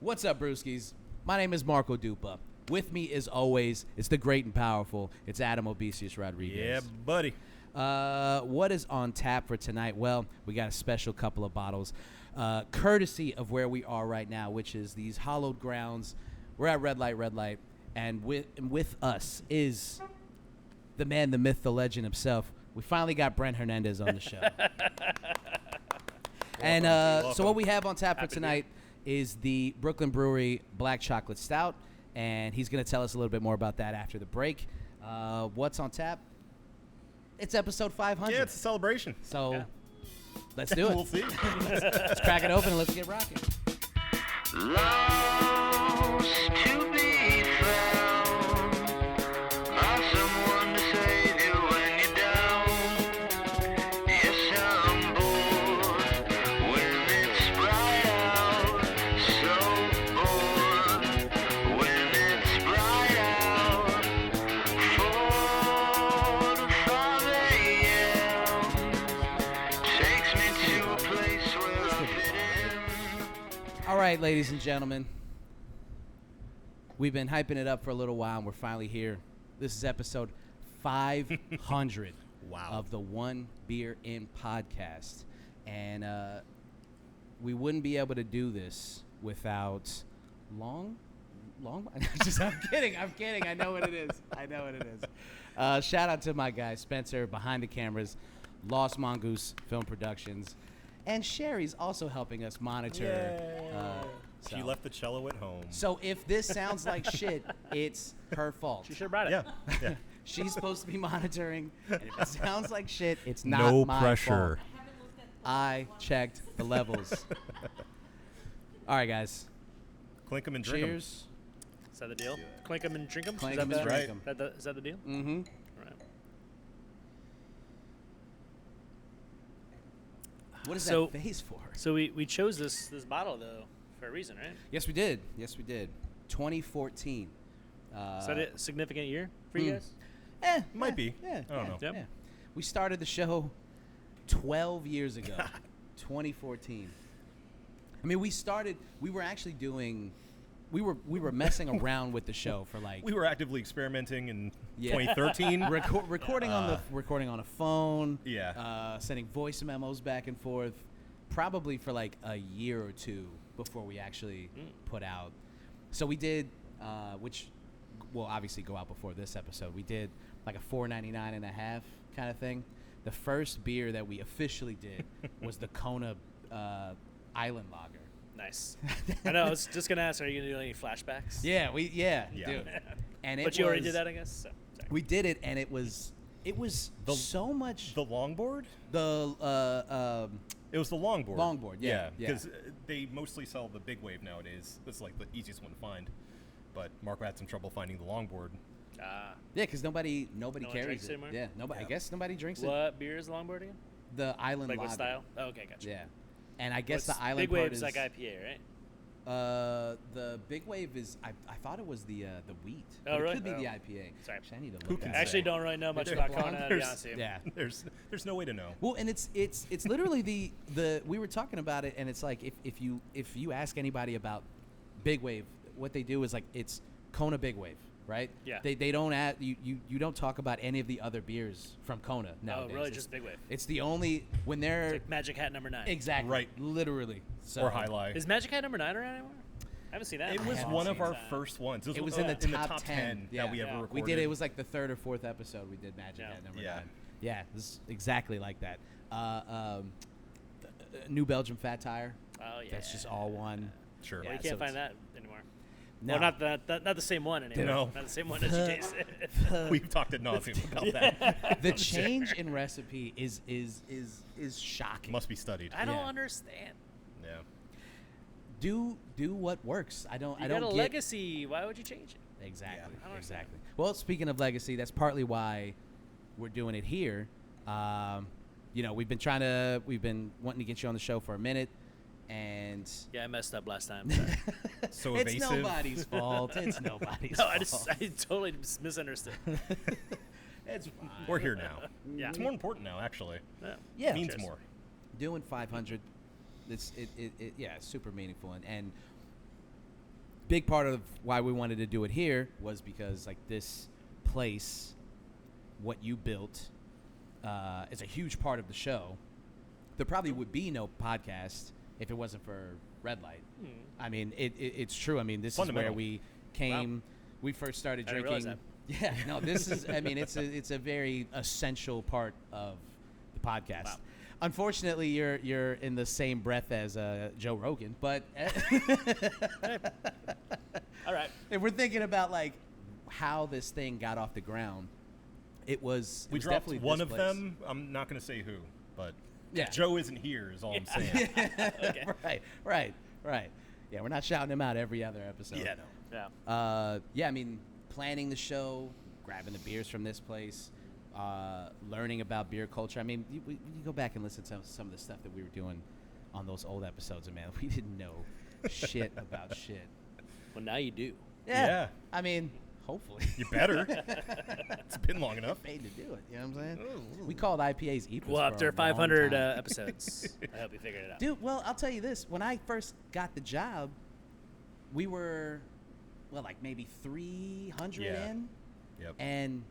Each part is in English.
What's up, brewskis? My name is Marco Dupa. With me, as always, it's the great and powerful. It's Adam Obesius Rodriguez. Yeah, buddy. What is on tap for tonight? Well, we got a special couple of bottles, courtesy of where we are right now, which is these hallowed grounds. We're at Redlight Redlight, and with us is the man, the myth, the legend himself. We finally got Brent Hernandez on the show. And so what we have on tap for tonight is the Brooklyn Brewery Black Chocolate Stout, and he's going to tell us a little bit more about that after the break. What's on tap? It's episode 500. Yeah, it's a celebration. So let's do it. We'll see. Let's crack it open and let's get rocking. Lost to be found by someone to save you when you're down. Yes, I'm bored when it's bright out. So bored when it's bright out. 4 to 5 a.m. takes me to a place where I fit in. All right, ladies and gentlemen. We've been hyping it up for a little while, and we're finally here. This is episode 500 Wow. of the One Beer In podcast. And we wouldn't be able to do this without long. I'm kidding. I know what it is. Shout out to my guy, Spencer, behind the cameras, Lost Mongoose Film Productions. And Sherry's also helping us monitor. She left the cello at home. So if this sounds like shit, it's her fault. She sure brought it. Yeah. She's supposed to be monitoring, and if it sounds like shit, it's not No my pressure. fault. I checked the levels. All right, guys. Clink 'em and drink 'em. Cheers. Is that the deal? Clink 'em and drink 'em? Clink Is that 'em and the- drink 'em. Is that the deal? Mm-hmm. Right. What is So- that face for? So we chose this bottle though for a reason, right? Yes, we did. 2014. Is that a significant year for you guys? Might be. Yeah. I don't know. Yep. Yeah. We started the show 12 years ago, 2014. I mean, we were actually doing, we were messing around with the show for like We were actively experimenting in Yeah. 2013. recording on a phone. Yeah. Sending voice memos back and forth, probably for like a year or two before we actually put out. So we did, which will obviously go out before this episode. We did like a $4.99 and a half kind of thing. The first beer that we officially did was the Kona Island Lager. Nice. I know. I was just gonna ask, are you gonna do any flashbacks? Yeah, Yeah. dude. And But you already did that, I guess. So, sorry. We did it, and it was so much The longboard? the It was the longboard. Longboard, yeah. Because they mostly sell the big wave nowadays. That's like the easiest one to find. But Marco had some trouble finding the longboard. Ah. yeah, because nobody No one carries drinks it. anymore? Yeah, nobody. I Yeah. guess nobody drinks it. What beer is the longboard again? The Island Like Lager. what style? Oh, okay, gotcha. Yeah, and I guess What's the Island Big part Wave's is like IPA, right? the Big Wave is. I thought it was the wheat. Oh, but really? It could be Oh. the IPA. Sorry. Actually, I need to Who look. can at I it. actually don't really know much They're about blonde. Kona, to be There's- honest with you. Yeah. There's no way to know. Well, and it's literally the we were talking about it, and it's like if you ask anybody about Big Wave, what they do is like it's Kona Big Wave, right? Yeah. They don't add you don't talk about any of the other beers from Kona nowadays. Oh, really? It's- Just Big Wave. It's the only when they're It's like Magic Hat number 9. exactly Right. literally. So Or High Life. Is Magic Hat number 9 around anymore? I haven't seen that. It in a was haven't one while. of our Seen that. first ones. It was in the top 10. that we Yeah. ever Yeah. recorded. We did it. It was like the third or fourth episode we did Magic Yeah. at number Yeah. 9. Yeah, this is exactly like that. New Belgium Fat Tire. Oh yeah. That's just all one. Sure. Well, Yeah, you so can't find it's- that anymore. No. Well, not the same one anymore. No. Not the same one that you tasted. We've talked ad nauseum about that. The change in recipe is shocking. Must be studied. I don't Yeah. understand. Yeah. Do what works. I don't You get got a legacy. Why would you change it? exactly. I don't understand. Exactly. Well, speaking of legacy, that's partly why we're doing it here. We've been wanting to get you on the show for a minute, and Yeah, I messed up last time. Sorry. So it's evasive. nobody's fault. It's nobody's no, fault. I totally misunderstood. It's fine. We're here now. Yeah. It's more important now, actually. Yeah. Yeah. It means Cheers. more. Doing 500, it's super meaningful, and big part of why we wanted to do it here was because like this place, what you built, is a huge part of the show. There probably would be no podcast if it wasn't for Redlight. I mean, it's true. I mean, this is where we came. Wow. We first started I didn't drinking. realize Yeah, no, this is. I mean, it's a very essential part of the podcast. Wow. Unfortunately, you're in the same breath as Joe Rogan, but All right. if we're thinking about like how this thing got off the ground, it was. We it was dropped definitely one this of place. them. I'm not going to say who, but Yeah. Joe isn't here is all I'm saying. Okay. Right. Yeah, we're not shouting him out every other episode. Yeah, no. Yeah. Yeah, I mean, planning the show, grabbing the beers from this place, learning about beer culture. I mean, you go back and listen to some of the stuff that we were doing on those old episodes, and man, we didn't know shit about shit. Well, now you do. Yeah. I mean, hopefully. You better. It's been long enough. Paid to do it. You know what I'm saying? We called IPAs EPAs. Well, for after a long 500 time. episodes, I hope you figured it out. Dude, well, I'll tell you this. When I first got the job, we were, well, like maybe 300 Yeah. in. Yep. And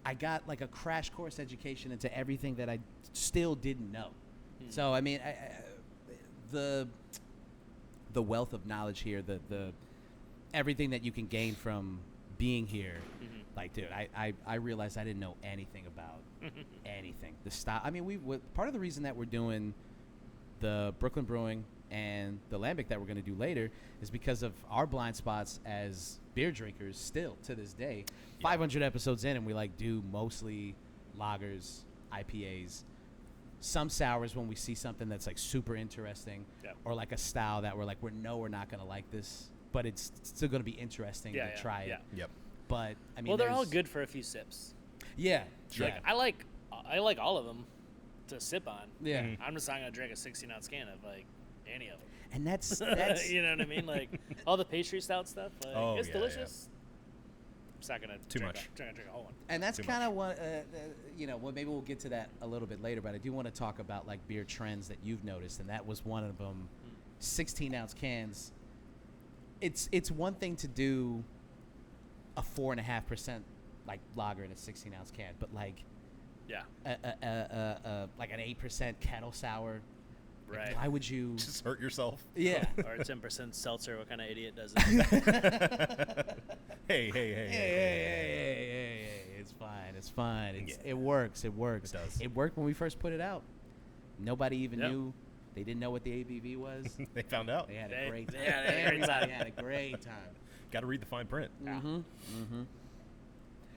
I got like a crash course education into everything that I still didn't know. So, I mean, the wealth of knowledge here, the everything that you can gain from being here, like, dude, I realized I didn't know anything about anything. The style. I mean, part of the reason that we're doing the Brooklyn Brewing and the Lambic that we're going to do later is because of our blind spots as beer drinkers still to this day. 500 episodes in, and we like do mostly lagers, IPAs, some sours when we see something that's like super interesting, or like a style that we're like, we're not going to like this, but it's still going to be interesting to try it. Yep. But I mean, Well, they're all good for a few sips. Yeah. Sure. Yeah. Like, I like all of them to sip on. Yeah. I'm just not gonna drink a 16-ounce can of like any of them. And that's You know what I mean? Like all the pastry stout stuff. Like, Oh, it's yeah, delicious. I'm just not gonna Too drink much. Drink a whole one. And that's Too kind of what, well, maybe we'll get to that a little bit later, but I do want to talk about like beer trends that you've noticed, and that was one of them. 16-ounce cans. It's one thing to do a 4.5% like lager in a 16-ounce can, but like Yeah. like an 8% kettle sour. like, Right. why would you? Just hurt yourself. Yeah. Or a 10% seltzer. What kind of idiot does that? Hey. It's fine. It's fine. Yeah. It works. It works. It does. It worked when we first put it out. Nobody even Yep. knew. They didn't know what the ABV was. They found out. They had a They- great they time. had a great Everybody time. had a great time. Got to read the fine print.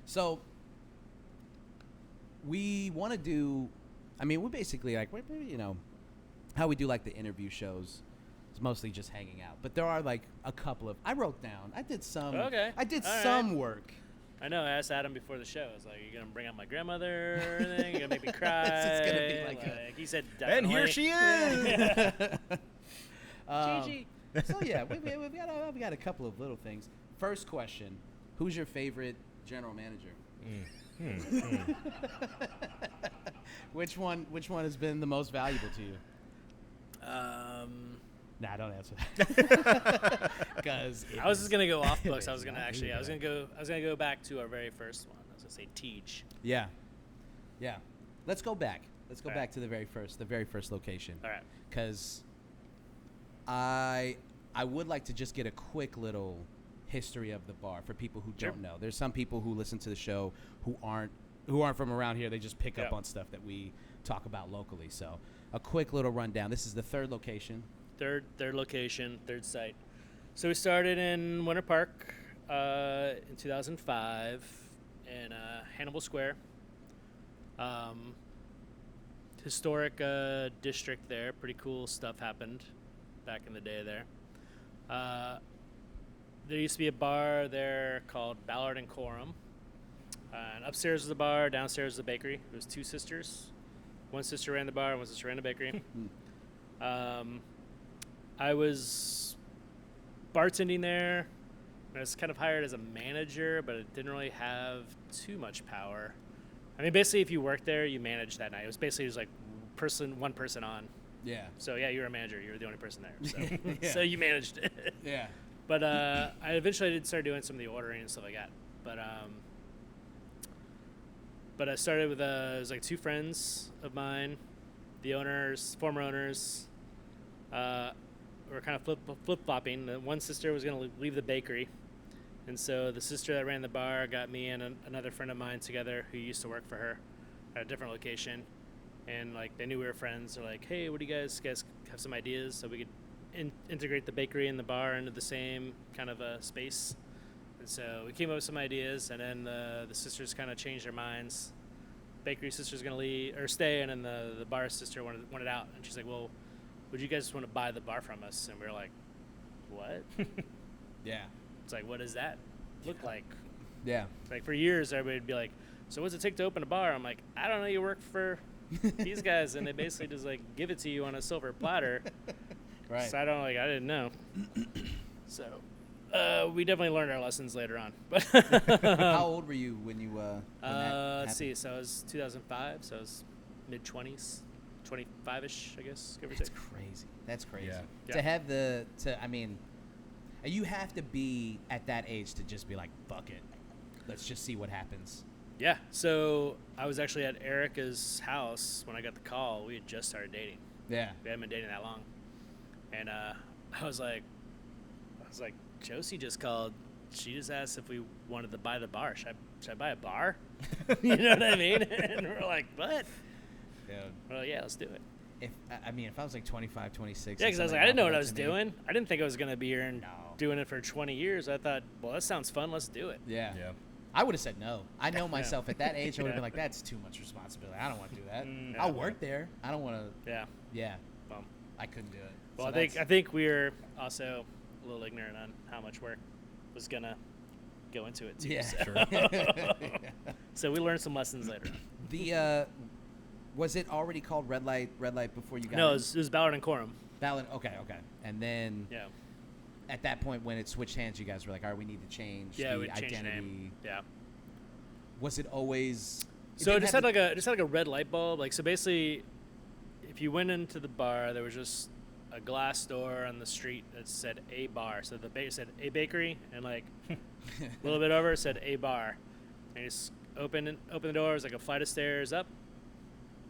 So we want to do. I mean, we basically like how we do like the interview shows. It's mostly just hanging out, but there are like a couple of. I wrote down. I did some. Okay. I did All some right. work. I know. I asked Adam before the show. I was like, "You gonna bring out my grandmother or anything? You gonna make me cry?" It's gonna be like he said. And here she is. Gigi. So yeah, we got a couple of little things. First question: who's your favorite general manager? Which one has been the most valuable to you? Nah, don't answer that. Because I was just gonna go off books. I was gonna go back to our very first one. I was gonna say Teach. Yeah. Let's go back. Let's go All back right. to the very first location. All right. Because I would like to just get a quick little history of the bar for people who Sure. don't know. There's some people who listen to the show who aren't from around here. They just pick up Yeah. on stuff that we talk about locally. So a quick little rundown. This is the third location. Third location, third site. So we started in Winter Park in 2005 in Hannibal Square. Historic district there. Pretty cool stuff happened back in the day there. There used to be a bar there called Ballard and Coram. And upstairs was the bar, downstairs was the bakery. It was two sisters. One sister ran the bar, one sister ran the bakery. I was bartending there. I was kind of hired as a manager, but it didn't really have too much power. I mean, basically, if you worked there, you managed that night. It was basically just like one person on. Yeah. So yeah, you were a manager. You were the only person there. So, Yeah. so you managed it. Yeah. But I eventually did start doing some of the ordering and stuff like that. But I started with it was like 2 friends of mine, the owners, former owners. Were kind of flip-flopping. One sister was going to leave the bakery. And so the sister that ran the bar got me and another friend of mine together who used to work for her at a different location. And like they knew we were friends. They're like, hey, what do you guys have some ideas so we could integrate the bakery and the bar into the same kind of space? And so we came up with some ideas, and then the sisters kind of changed their minds. Bakery sister's going to leave or stay, and then the bar sister wanted out. And she's like, well, would you guys just want to buy the bar from us? And we were like, what? Yeah. It's like, what does that look like? Yeah. Like for years, everybody would be like, so what's it take to open a bar? I'm like, I don't know. You work for these guys, and they basically just like give it to you on a silver platter. Right. So I didn't know. So we definitely learned our lessons later on. But How old were you when you when that let's see. happened? So I was 2005. So I was mid-20s, 25-ish, I guess, give or That's take. crazy. That's crazy. Yeah. To have I mean, you have to be at that age to just be like, fuck it. Let's just see what happens. Yeah. So I was actually at Erica's house when I got the call. We had just started dating. Yeah. We hadn't been dating that long. And I was like, Josie just called. She just asked if we wanted to buy the bar. Should I buy a bar? You know what I mean? And we're like, what? Yeah. We're like, yeah, let's do it. If I was like 25, 26. Yeah, because I was like, I didn't know what I was doing. I didn't think I was going to be here and No. doing it for 20 years. I thought, well, that sounds fun. Let's do it. Yeah. Yeah. I would have said no. I know myself at that age. I would have Yeah. been like, that's too much responsibility. I don't want to do that. Yeah. I'll work there. I don't want to. Yeah. Yeah. Well, I couldn't do it. well So I think we were also a little ignorant on how much work was going to go into it, too. Yeah. So. Sure. So we learned some lessons later. Was it already called Redlight before you got No, in? it was Ballard and Coram. Ballard. Okay. And then Yeah. at that point when it switched hands, you guys were like, all right, we need to change Yeah, the we changed the identity. name. Yeah. Was it always? So it just had like like a red light bulb. Like, so basically, if you went into the bar, there was just a glass door on the street that said a bar. So the said a bakery, and like a little bit over it said a bar. And you just open the door. It was like a flight of stairs up,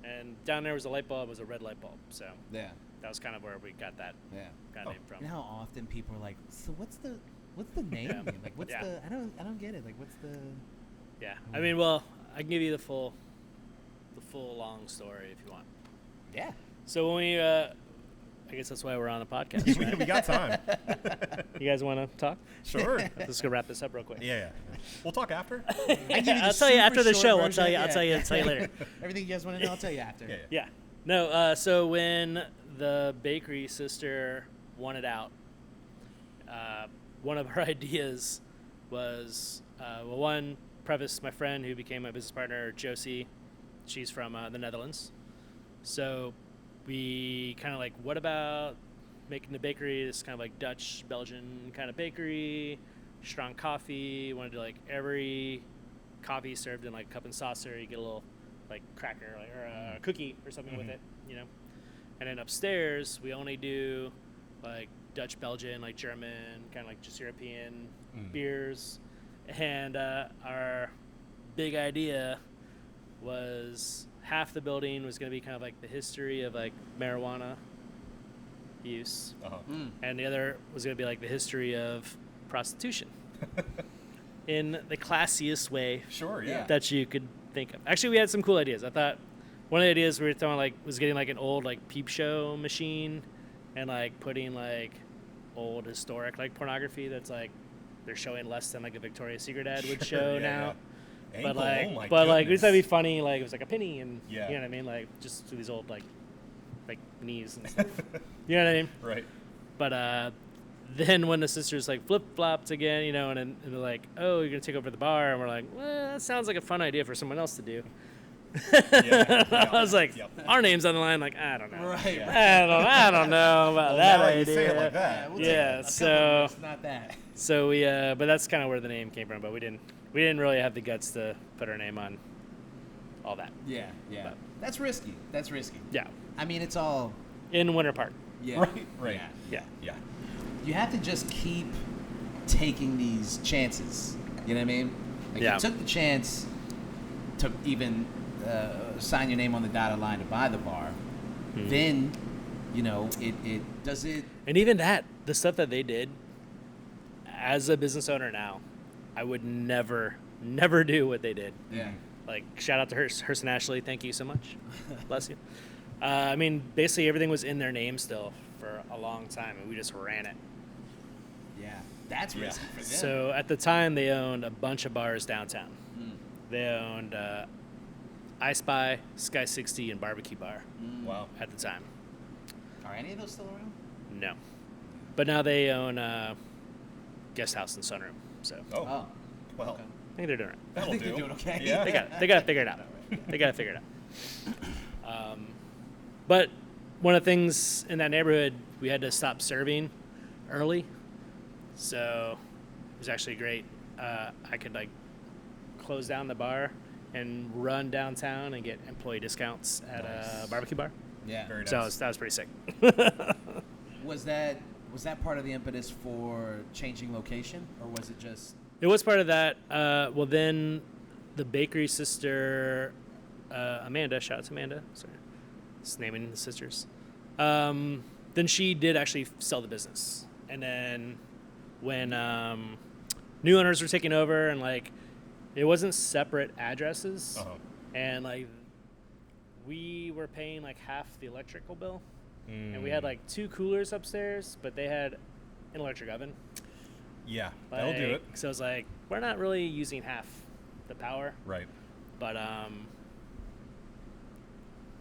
and down there was a light bulb. It was a red light bulb. So Yeah. that was kind of where we got that Yeah. kind of name from. You know how often people are like, so what's the name? Yeah. mean? Like, what's Yeah. the? I don't get it. Like, what's the? Yeah. I mean, well, I can give you the full long story if you want. Yeah. So when we, I guess that's why we're on a podcast, right? We got time. You guys want to talk? Sure. Let's go wrap this up real quick. Yeah. We'll talk after. I'll tell you after the show. I'll tell you later. Everything you guys want to know, I'll tell you after. Yeah. Yeah. No. So when the bakery sister wanted out, one of her ideas was, one, preface my friend who became my business partner, Josie. She's from the Netherlands. So we kind of like, what about making the bakery this kind of like Dutch, Belgian kind of bakery, strong coffee. Wanted to like every coffee served in like cup and saucer. You get a little like cracker or a cookie or something with it, you know. And then upstairs we only do like Dutch, Belgian, like German, kind of like just European beers. And our big idea was half the building was going to be kind of like the history of like marijuana use, and the other was going to be like the history of prostitution in the classiest way Sure, yeah. that you could think of. Actually, we had some cool ideas. I thought one of the ideas we were throwing like was getting like an old like peep show machine and like putting like old historic like pornography that's like they're showing less than like a Victoria's Secret ad would show now. Ankle, But like, oh my but like, we goodness. thought it'd be funny. Like, it was like a penny, and Yeah. you know what I mean. Like, just through these old like knees and stuff. You know what I mean? Right. But then when the sisters like flip flopped again, you know, and they're like, "Oh, you're gonna take over the bar," and we're like, "Well, that sounds like a fun idea for someone else to do." Yeah. I was like, Yep. "Our name's on the line." Like, I don't know. Right. I don't know about Well, that now idea. you say it like that. we'll Yeah, take it. so- It's not that. So we, but that's kind of where the name came from. But we didn't really have the guts to put our name on all that. Yeah, yeah. But- That's risky. That's risky. Yeah, I mean, it's all. in Winter Park. Yeah. Right, right. Yeah. Yeah. Yeah. You have to just keep taking these chances. You know what I mean? Like Yeah. you took the chance to even sign your name on the dotted line to buy the bar. Then, it does it. And even that, the stuff that they did, as a business owner now, I would never do what they did. Yeah. Like, shout out to Hearst and Ashley. Thank you so much. Bless you. I mean, basically everything was in their name still for a long time, and we just ran it. Yeah. That's risky for them. So at the time, they owned a bunch of bars downtown. They owned I Spy, Sky 60, and Barbecue Bar Wow. at the time. Are any of those still around? No. But now they own Guest House and Sunroom. So Oh. Well. Okay. I think they're doing it. I That'll think do. they're doing okay. Yeah. They got to figure it out. They got to figure it out. But one of the things in that neighborhood, we had to stop serving early. So it was actually great. I could close down the bar and run downtown and get employee discounts at a barbecue bar. Yeah. Very nice. So that was pretty sick. Was that part of the impetus for changing location, or was it just? It was part of that. Well, then the bakery sister, Amanda, shout out to Amanda. Sorry, just naming the sisters. Then she did actually sell the business. And then when new owners were taking over and it wasn't separate addresses. Uh-huh. And we were paying half the electrical bill. And we had 2 coolers upstairs, but they had an electric oven. Yeah, that'll do it. So it's we're not really using half the power. Right. But I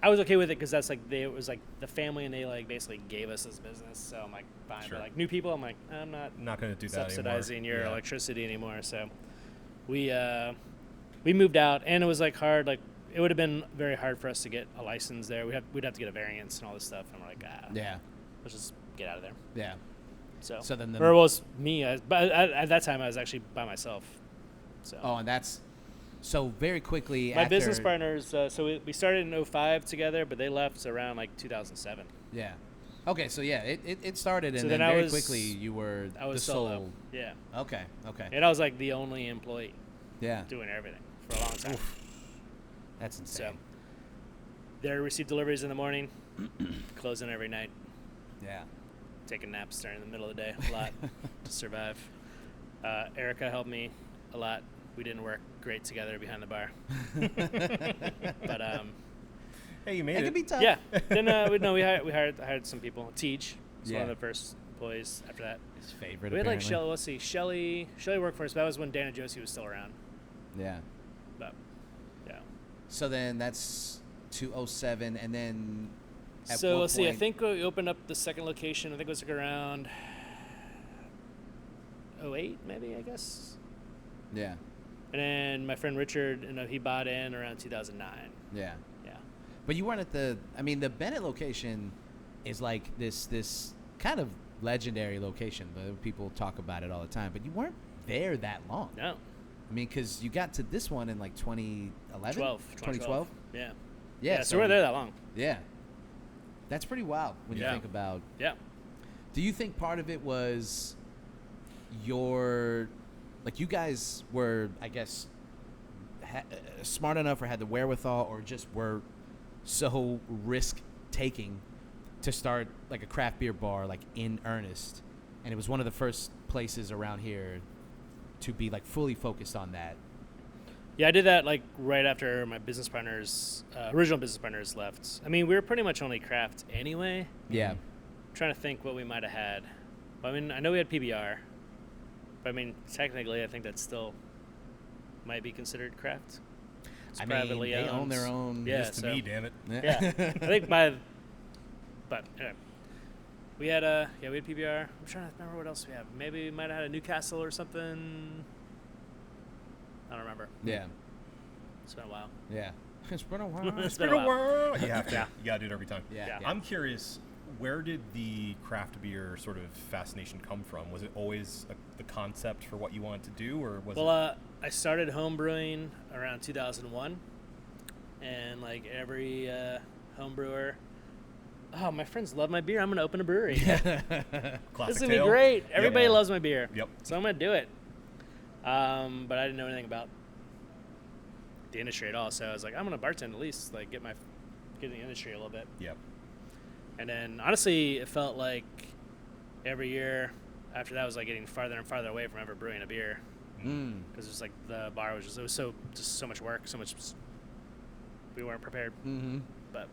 was okay with it because that's it was the family, and they basically gave us this business. So I'm fine. Sure. But new people, I'm I'm not Not going to do that subsidizing anymore. your Yeah. electricity anymore. So we moved out, and it was hard. It would have been very hard for us to get a license there. We'd have to get a variance and all this stuff. And we're Yeah. let's just get out of there. Yeah. So then or it was me. But at that time, I was actually by myself. So Oh, and that's so very quickly. my after, business partners. So we started in 2005 together, but they left around 2007. Yeah. Okay, so yeah, it started, and So then then I very was- quickly you were I was the solo. sole. Yeah, Okay. Okay. and I was the only employee Yeah. doing everything for a long time. That's insane. So they received deliveries in the morning, closing every night, Yeah. taking naps during the middle of the day a lot to survive. Erica helped me a lot. We didn't work great together behind the bar, but Hey, you made It it. can be tough. yeah. Then we hired some people. Teach was Yeah. one of the first employees. After that, His favorite. we had apparently. Shelly. Let's see, Shelly worked for us. But that was when Dan and Josie was still around. Yeah. But yeah. So then that's 207, and then. At So what let's see. I point- think we opened up the second location. I think it was around 2008, maybe, I guess. Yeah. And then my friend Richard, he bought in around 2009. Yeah. Yeah. But you weren't at the. I mean, the Bennett location is this kind of legendary location. People talk about it all the time, but you weren't there that long. No. I mean, because you got to this one in 2011? 2012. Yeah. Yeah, So we're there that long. Yeah. That's pretty wild when you Yeah. think about. Yeah. Do you think part of it was your. You guys were, I guess, smart enough or had the wherewithal or just were so risk-taking to start, a craft beer bar, in earnest. And it was one of the first places around here to be, fully focused on that. Yeah, I did that right after my business partners, original business partners left. I mean, we were pretty much only craft anyway. Yeah. I'm trying to think what we might have had. I mean, I know we had PBR, but I mean, technically, I think that still might be considered craft. It's I mean, privately they own owned. their own. Yeah, Just to so- me, damn it. Yeah, I think but anyway. We had we had PBR. I'm trying to remember what else we have. Maybe we might have had a Newcastle or something. I don't remember. Yeah. It's been a while. Yeah. It's been a while. It's been a while. You have to. Yeah. You got to do it every time. Yeah. Yeah. I'm curious, where did the craft beer sort of fascination come from? Was it always the concept for what you wanted to do, or was it? I started home brewing around 2001, and every home brewer, oh, my friends love my beer. I'm gonna open a brewery. Classic This is gonna be tale. great. Everybody Yeah. loves my beer. Yep. So I'm gonna do it. But I didn't know anything about the industry at all. So I was like, I'm gonna bartend at least, like get in the industry a little bit. Yep. And then honestly, it felt like every year after that was like getting farther and farther away from ever brewing a beer. Because it was like the bar was just so much work, we weren't prepared. Mm-hmm. But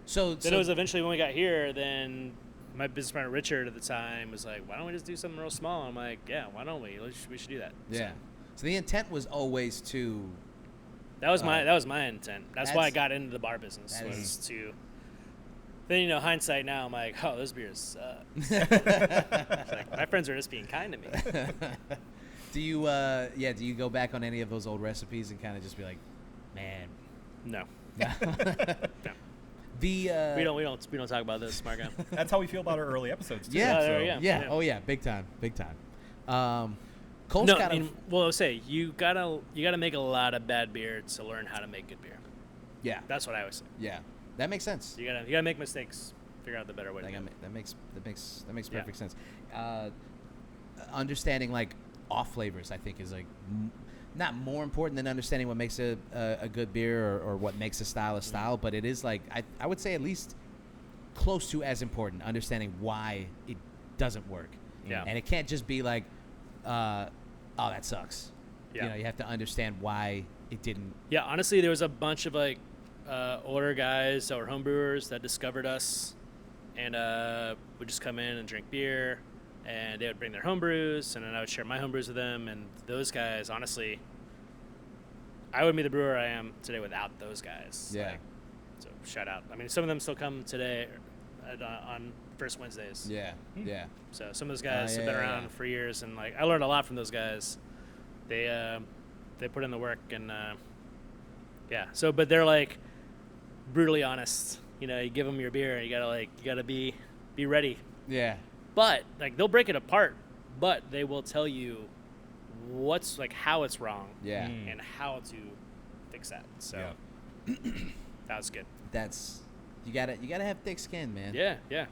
So then it was eventually when we got here, then my business partner Richard at the time was like, why don't we just do something real small? I'm like, yeah, why don't we? We should do that. yeah. So the intent was always to. That was my intent. That's why I that's- got into the bar business, that was is- to. Then hindsight now, I'm like, oh, those beers suck. Like, my friends are just being kind to me. Do you do you go back on any of those old recipes and kind of just be like, man, No, no. no. The We don't talk about this, Marco. That's how we feel about our early episodes too. Yeah. there so- we go. yeah, Yeah. oh yeah, big time. Cole's No, got I mean, well, I'll say you gotta make a lot of bad beer to learn how to make good beer. yeah, That's what I always say. yeah, that makes sense. You gotta make mistakes, figure out the better way to Like, do it. that makes Yeah. perfect sense. Understanding like off flavors, I think, is like not more important than understanding what makes a good beer or what makes a style a style, but it is like I would say at least close to as important, understanding why it doesn't work. Yeah. And it can't just be like, oh, that sucks. Yeah. You have to understand why it didn't. Yeah, honestly, there was a bunch of like older guys that were homebrewers that discovered us, and would just come in and drink beer, and they would bring their homebrews, and then I would share my homebrews with them. And those guys, honestly, I wouldn't be the brewer I am today without those guys. Yeah. Like, so shout out. I mean, some of them still come today on first Wednesdays. Yeah. Yeah. So some of those guys have yeah, been yeah, around yeah. for years, and like I learned a lot from those guys. They put in the work, and yeah. So, but they're like brutally honest. You give them your beer, and you gotta be ready. Yeah. But like they'll break it apart, but they will tell you what's like how it's wrong. Yeah. And how to fix that. So Yeah. that was good. That's you gotta have thick skin, man. Yeah, yeah.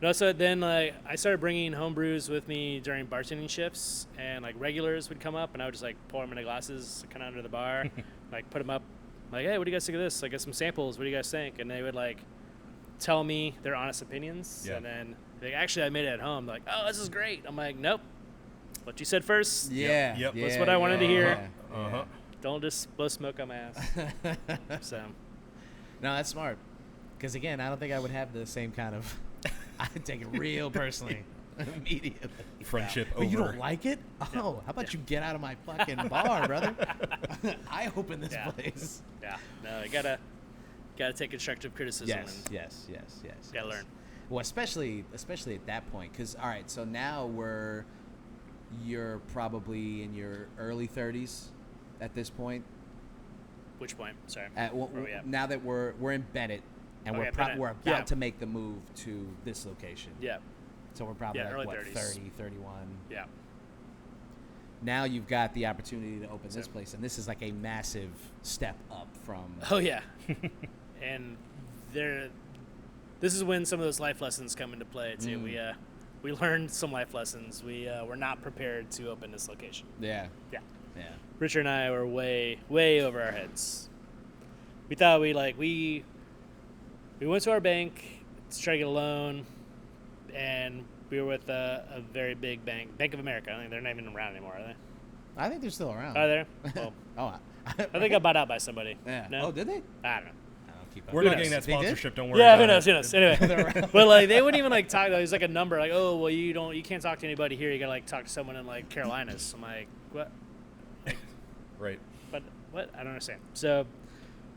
No. So then, like, I started bringing home brews with me during bartending shifts, and like regulars would come up, and I would just like pour them into glasses, kind of under the bar, like put them up, like, hey, what do you guys think of this? I got some samples. What do you guys think? And they would like tell me their honest opinions, Yeah. and then like, actually, I made it at home. Like, oh, this is great. I'm like, nope. What you said first. Yeah. Yep. Yeah, That's what I wanted to hear. yeah, Uh-huh. Don't just blow smoke on my ass. So No, that's smart. Because again, I don't think I would have the same kind of. I would take it real personally immediately. Friendship But you over. don't like it? Oh, how about you get out of my fucking bar, brother? I open this Yeah. place. yeah, no, you gotta take constructive criticism. Yes. And Yes. gotta learn. Well, especially at that point, because all right, so now you're probably in your early 30s at this point. Which point? Sorry. At, Where we at? now that we're in Bennett, and Okay, we're Bennett. we're about Yeah. to make the move to this location. Yeah. So we're probably Yeah, like early what 30s. 30, 31. Yeah. Now you've got the opportunity to open this So- place, and this is like a massive step up from. Oh yeah. And this is when some of those life lessons come into play too. We learned some life lessons. We were not prepared to open this location. Yeah. Yeah. Yeah. Richard and I were way over our heads. We thought we went to our bank to try to get a loan, and we were with a very big bank, Bank of America. I think they're not even around anymore, are they? I think they're still around. Are they? Well, Oh, I think they got bought out by somebody. yeah. No? Oh, did they? I don't know. I don't keep up. We're Who not knows? getting that They did? sponsorship. Don't worry. Yeah, about who knows? it. Anyway, but like they wouldn't even like talk. There's like a number, like, oh, well, you can't talk to anybody here. You gotta like talk to someone in like Carolinas. I'm like, what? Right. But what? I don't understand. So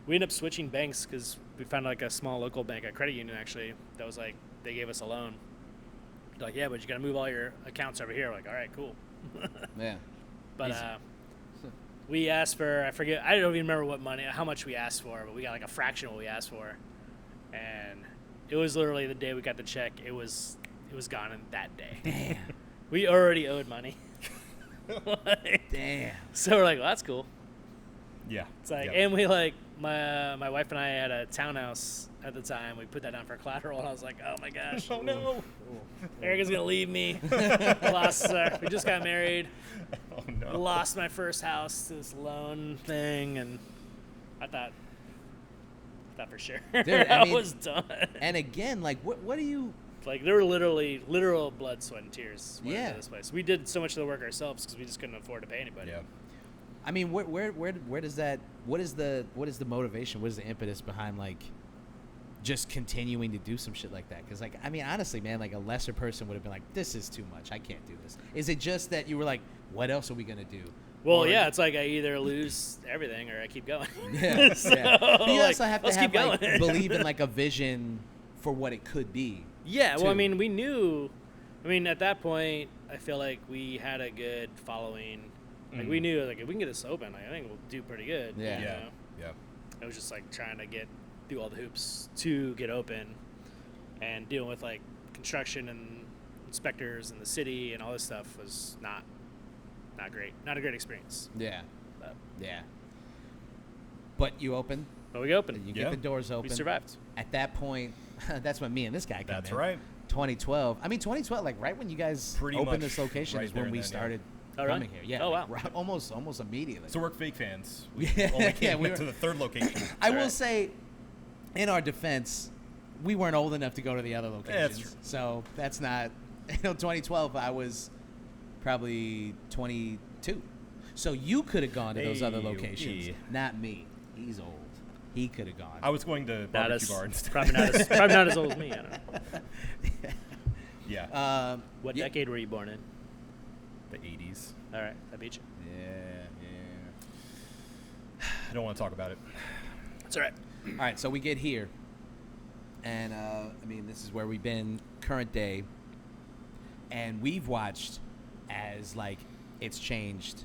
we ended up switching banks because we found like a small local bank, a credit union actually, that was like they gave us a loan. They're like, yeah, but you gotta move all your accounts over here. We're like, all right, cool. Yeah. But Easy. we asked for, I forget, I don't even remember how much we asked for, but we got like a fraction of what we asked for, and it was literally the day we got the check. It was gone in that day. Damn. We already owed money. Damn. So we're like, well, that's cool. Yeah. It's like, Yep. and we like my wife and I had a townhouse at the time. We put that down for collateral, and I was like, oh my gosh. Oh no. Erica's going to leave me. We just got married. Oh no. Lost my first house to this loan thing, and I thought for sure Dude, I I mean, was done. And again, like, what do you? Like, there were literal blood, sweat, and tears went Yeah. into this place. We did so much of the work ourselves because we just couldn't afford to pay anybody. Yeah. I mean, where does that? What is the motivation? What is the impetus behind like just continuing to do some shit like that? Because, like, I mean, honestly, man, like a lesser person would have been like, this is too much. I can't do this. Is it just that you were like, what else are we gonna do? Well, Or- yeah, it's like I either lose everything or I keep going. Yeah. So, yeah. But you like, also have to let's have keep like going. believe in like a vision for what it could be. Yeah, well, I too. mean, we knew. I mean, at that point, I feel like we had a good following. Like, we knew, like, if we can get this open, like, I think we'll do pretty good. Yeah. you Yeah. know? Yeah. It was just like trying to get through all the hoops to get open, and dealing with like construction and inspectors in the city and all this stuff was not great. Not a great experience. Yeah. But, Yeah. But you open. but we opened. You Yeah. get the doors open. We survived. At that point, that's when me and this guy come That's in. right. 2012. I mean, 2012, like right when you guys Pretty opened much this location right is there when and we then, yeah. started Oh, really? coming here. Yeah. Oh, like, wow. right- almost immediately. So we're fake fans. We Yeah, only yeah, came we were- to the third location. I will Alright. say, in our defense, we weren't old enough to go to the other locations. that's true. So that's not. 2012, I was probably 22. So you could have gone to those other Hey, locations, yeah. not me. He's old. He could have gone. I was going to Not barbecue as, bar instead. probably not as old as me. I don't know. Yeah. What yeah, decade were you born in? The 80s. All right, I beat you. I don't want to talk about it. It's all right. All right, so we get here, and I mean, this is where we've been current day, and we've watched as like it's changed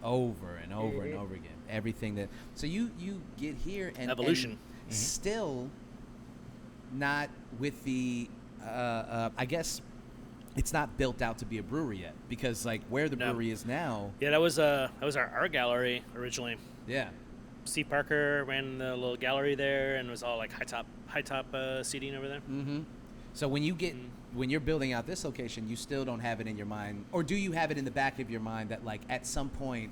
over and over and over again. Everything that so you get here and Evolution. and still not with the I guess it's not built out to be a brewery yet because like where the No. brewery is now. Yeah, that was our art gallery originally. Yeah. Steve Parker ran the little gallery there, and it was all like high top seating over there. Mm-hmm. So when you get when you're building out this location, you still don't have it in your mind, or do you have it in the back of your mind that like at some point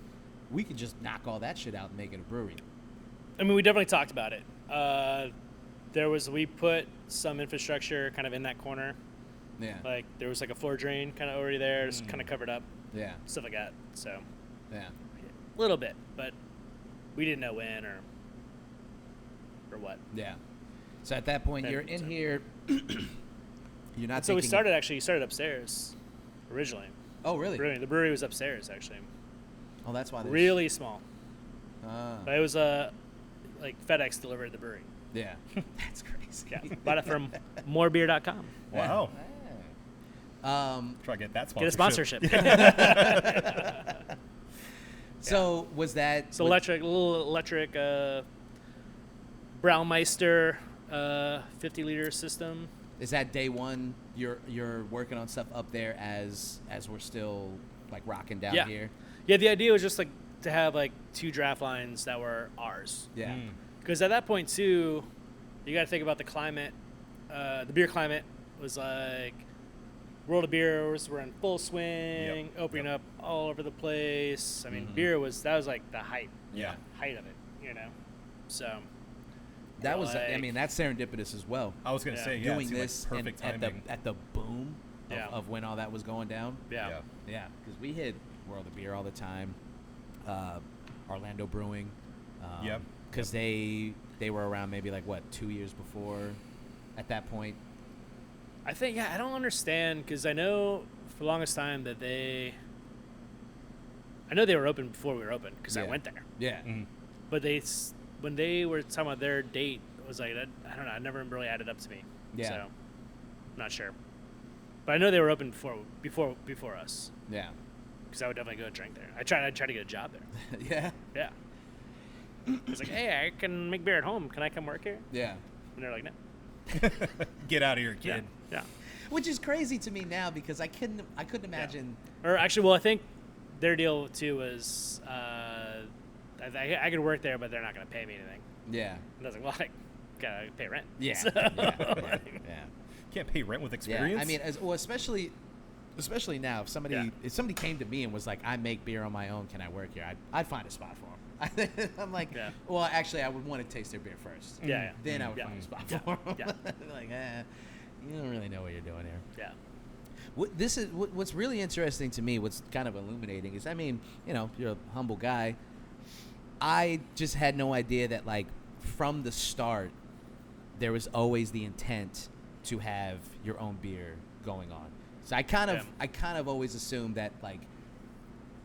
we could just knock all that shit out and make it a brewery? I mean, we definitely talked about it. We put some infrastructure kind of in that corner. Yeah. Like there was like a floor drain kind of already there, just kind of covered up, Yeah. stuff like that. So Yeah. a little bit, but we didn't know when or what. Yeah. So at that point, Then- you're in so- here. You're not. So we thinking- started upstairs originally. Oh, really? The brewery was upstairs actually, Oh, that's why. really small. Ah. But it was like FedEx delivered the brewery. Yeah. That's crazy. Yeah, bought it from morebeer.com. Wow. Yeah. Try to get that Get a sponsorship. sponsorship. So was that? So was- little electric Braumeister 50-liter system. Is that day one? You're working on stuff up there as we're still like rocking down Yeah. here. Yeah, the idea was just like to have like 2 draft lines that were ours. Yeah. Because at that point too, you got to think about the climate. The beer climate was like World of Beers were in full swing, opening up all over the place. I mean, beer was like the height Yeah. of it, you know. So That was. I like- mean, that's serendipitous as well. I was going to Yeah. say, yeah, it Doing seemed like this and perfect at timing. the boom Yeah. of when all that was going down. yeah. Yeah, because we hit World of Beer all the time. Orlando Brewing. Yep. Because they were around maybe like what 2 years before. At that point. I think, I don't understand, because I know for the longest time that I know they were open before we were open, because I Yeah. went there. Yeah. But when they were talking about their date, it was like, I don't know, it never really added up to me. Yeah. So, I'm not sure. But I know they were open before us, Yeah. because I would definitely go drink there. I tried to get a job there. Yeah. Yeah. It's like, hey, I can make beer at home. Can I come work here? Yeah. And they're like, no. Get out of here, kid. Yeah. Which is crazy to me now because I couldn't imagine. Or actually, well, I think their deal too was I could work there, but they're not going to pay me anything. Yeah. And I was like, well, I gotta pay rent. Yeah. So, Yeah. Can't pay rent with Yeah. experience. I mean, especially now, if somebody came to me and was like, "I make beer on my own. Can I work here?" I'd find a spot for them. I'm like, well, actually, I would want to taste their beer first. Yeah. Then I would find a spot for them. Yeah. Like, you don't really know what you're doing here. Yeah. What's really interesting to me, what's kind of illuminating is, I mean, you're a humble guy. I just had no idea that, like, from the start, there was always the intent to have your own beer going on. So I kind of always assumed that, like,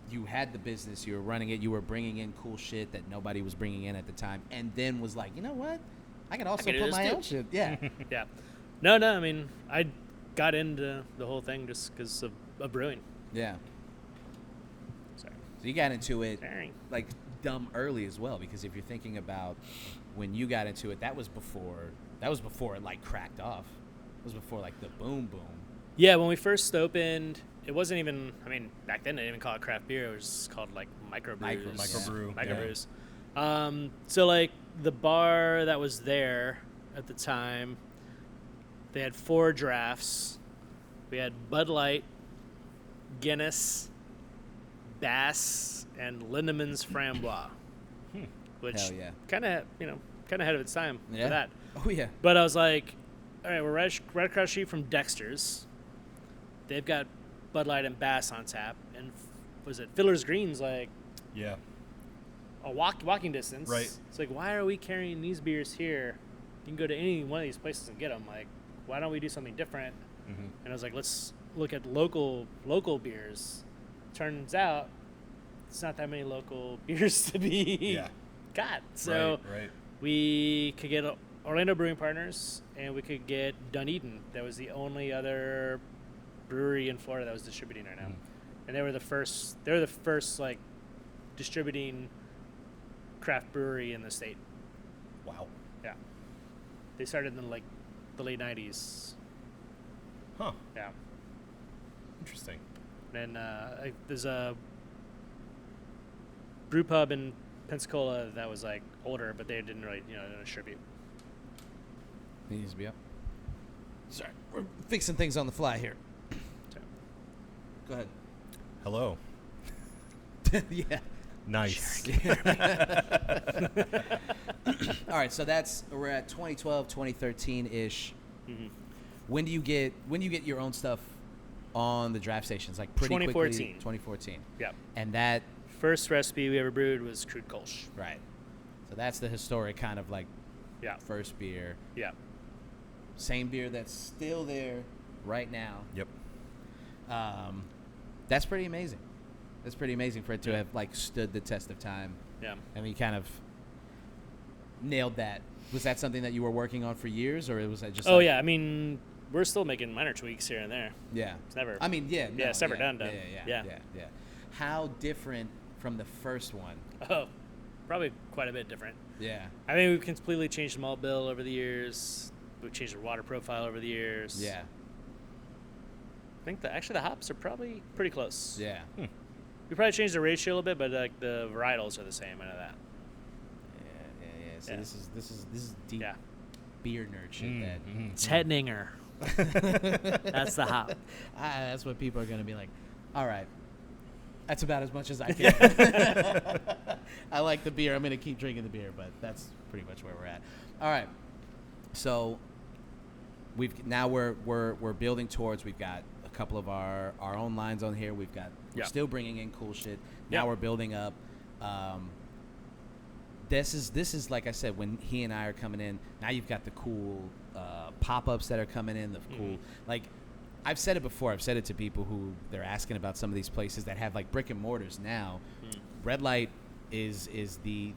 you had the business, you were running it, you were bringing in cool shit that nobody was bringing in at the time, and then was like, you know what? I can also put my own shit. Yeah. Yeah. No. I mean, I got into the whole thing just because of brewing. Yeah. Sorry. So you got into it Sorry. like dumb early as well, because if you're thinking about when you got into it, that was before it like cracked off. It was before like the boom. Yeah, when we first opened, it wasn't even. I mean, back then they didn't even call it craft beer. It was called like microbrews. Microbrew. So like the bar that was there at the time, they had 4 drafts. We had Bud Light, Guinness, Bass, and Lindemann's Frambois, which Hell yeah. kind of ahead of its time for that. Oh yeah. But I was like, all right, we're right across the street from Dexter's. They've got Bud Light and Bass on tap, and was it Fiddler's Green's like Yeah. a walking distance? Right. It's like, why are we carrying these beers here? You can go to any one of these places and get them. Like, why don't we do something different? Mm-hmm. And I was like, let's look at local beers. Turns out, it's not that many local beers to be got. So right. we could get Orlando Brewing Partners, and we could get Dunedin. That was the only other brewery in Florida that was distributing right now. Mm. And they were the first. They were the first like distributing craft brewery in the state. Wow. Yeah. They started in like the late '90s. Huh. Yeah. Interesting. And there's a brew pub in Pensacola that was like older, but they didn't really, distribute. It needs to be up. Sorry, we're fixing things on the fly here. Go ahead. Hello. Yeah. Nice. All right, so we're at 2012, 2013 ish. Mm-hmm. When do you get your own stuff on the draft stations? Like pretty 2014. quickly. 2014. Yep. And that First recipe we ever brewed was crude Kolsch. right. So that's the historic kind of like Yeah. first beer. Yeah. Same beer that's still there right now. Yep. That's pretty amazing. That's pretty amazing for it to have like stood the test of time. Yeah. And we kind of nailed that. Was that something that you were working on for years, or was that just? Oh yeah. I mean, we're still making minor tweaks here and there. Yeah. It's never. I mean, yeah. No, it's never done. Yeah. How different from the first one? Oh, probably quite a bit different. Yeah. I mean, we've completely changed the malt bill over the years. We've changed the water profile over the years. Yeah. I think the hops are probably pretty close. Yeah. We probably changed the ratio a little bit, but like the varietals are the same. I know that. Yeah. So Yeah. this is deep Yeah. beer nerd shit. It's Hetninger. That's the hop. That's what people are gonna be like. All right. That's about as much as I can. I like the beer. I'm gonna keep drinking the beer, but that's pretty much where we're at. All right. So we're building towards. We've got a couple of our own lines on here. We're still bringing in cool shit. Now we're building up. This is like I said, when he and I are coming in. Now you've got the cool pop-ups that are coming in. The cool like. I've said it before. I've said it to people who they're asking about some of these places that have like brick and mortars now. Redlight is the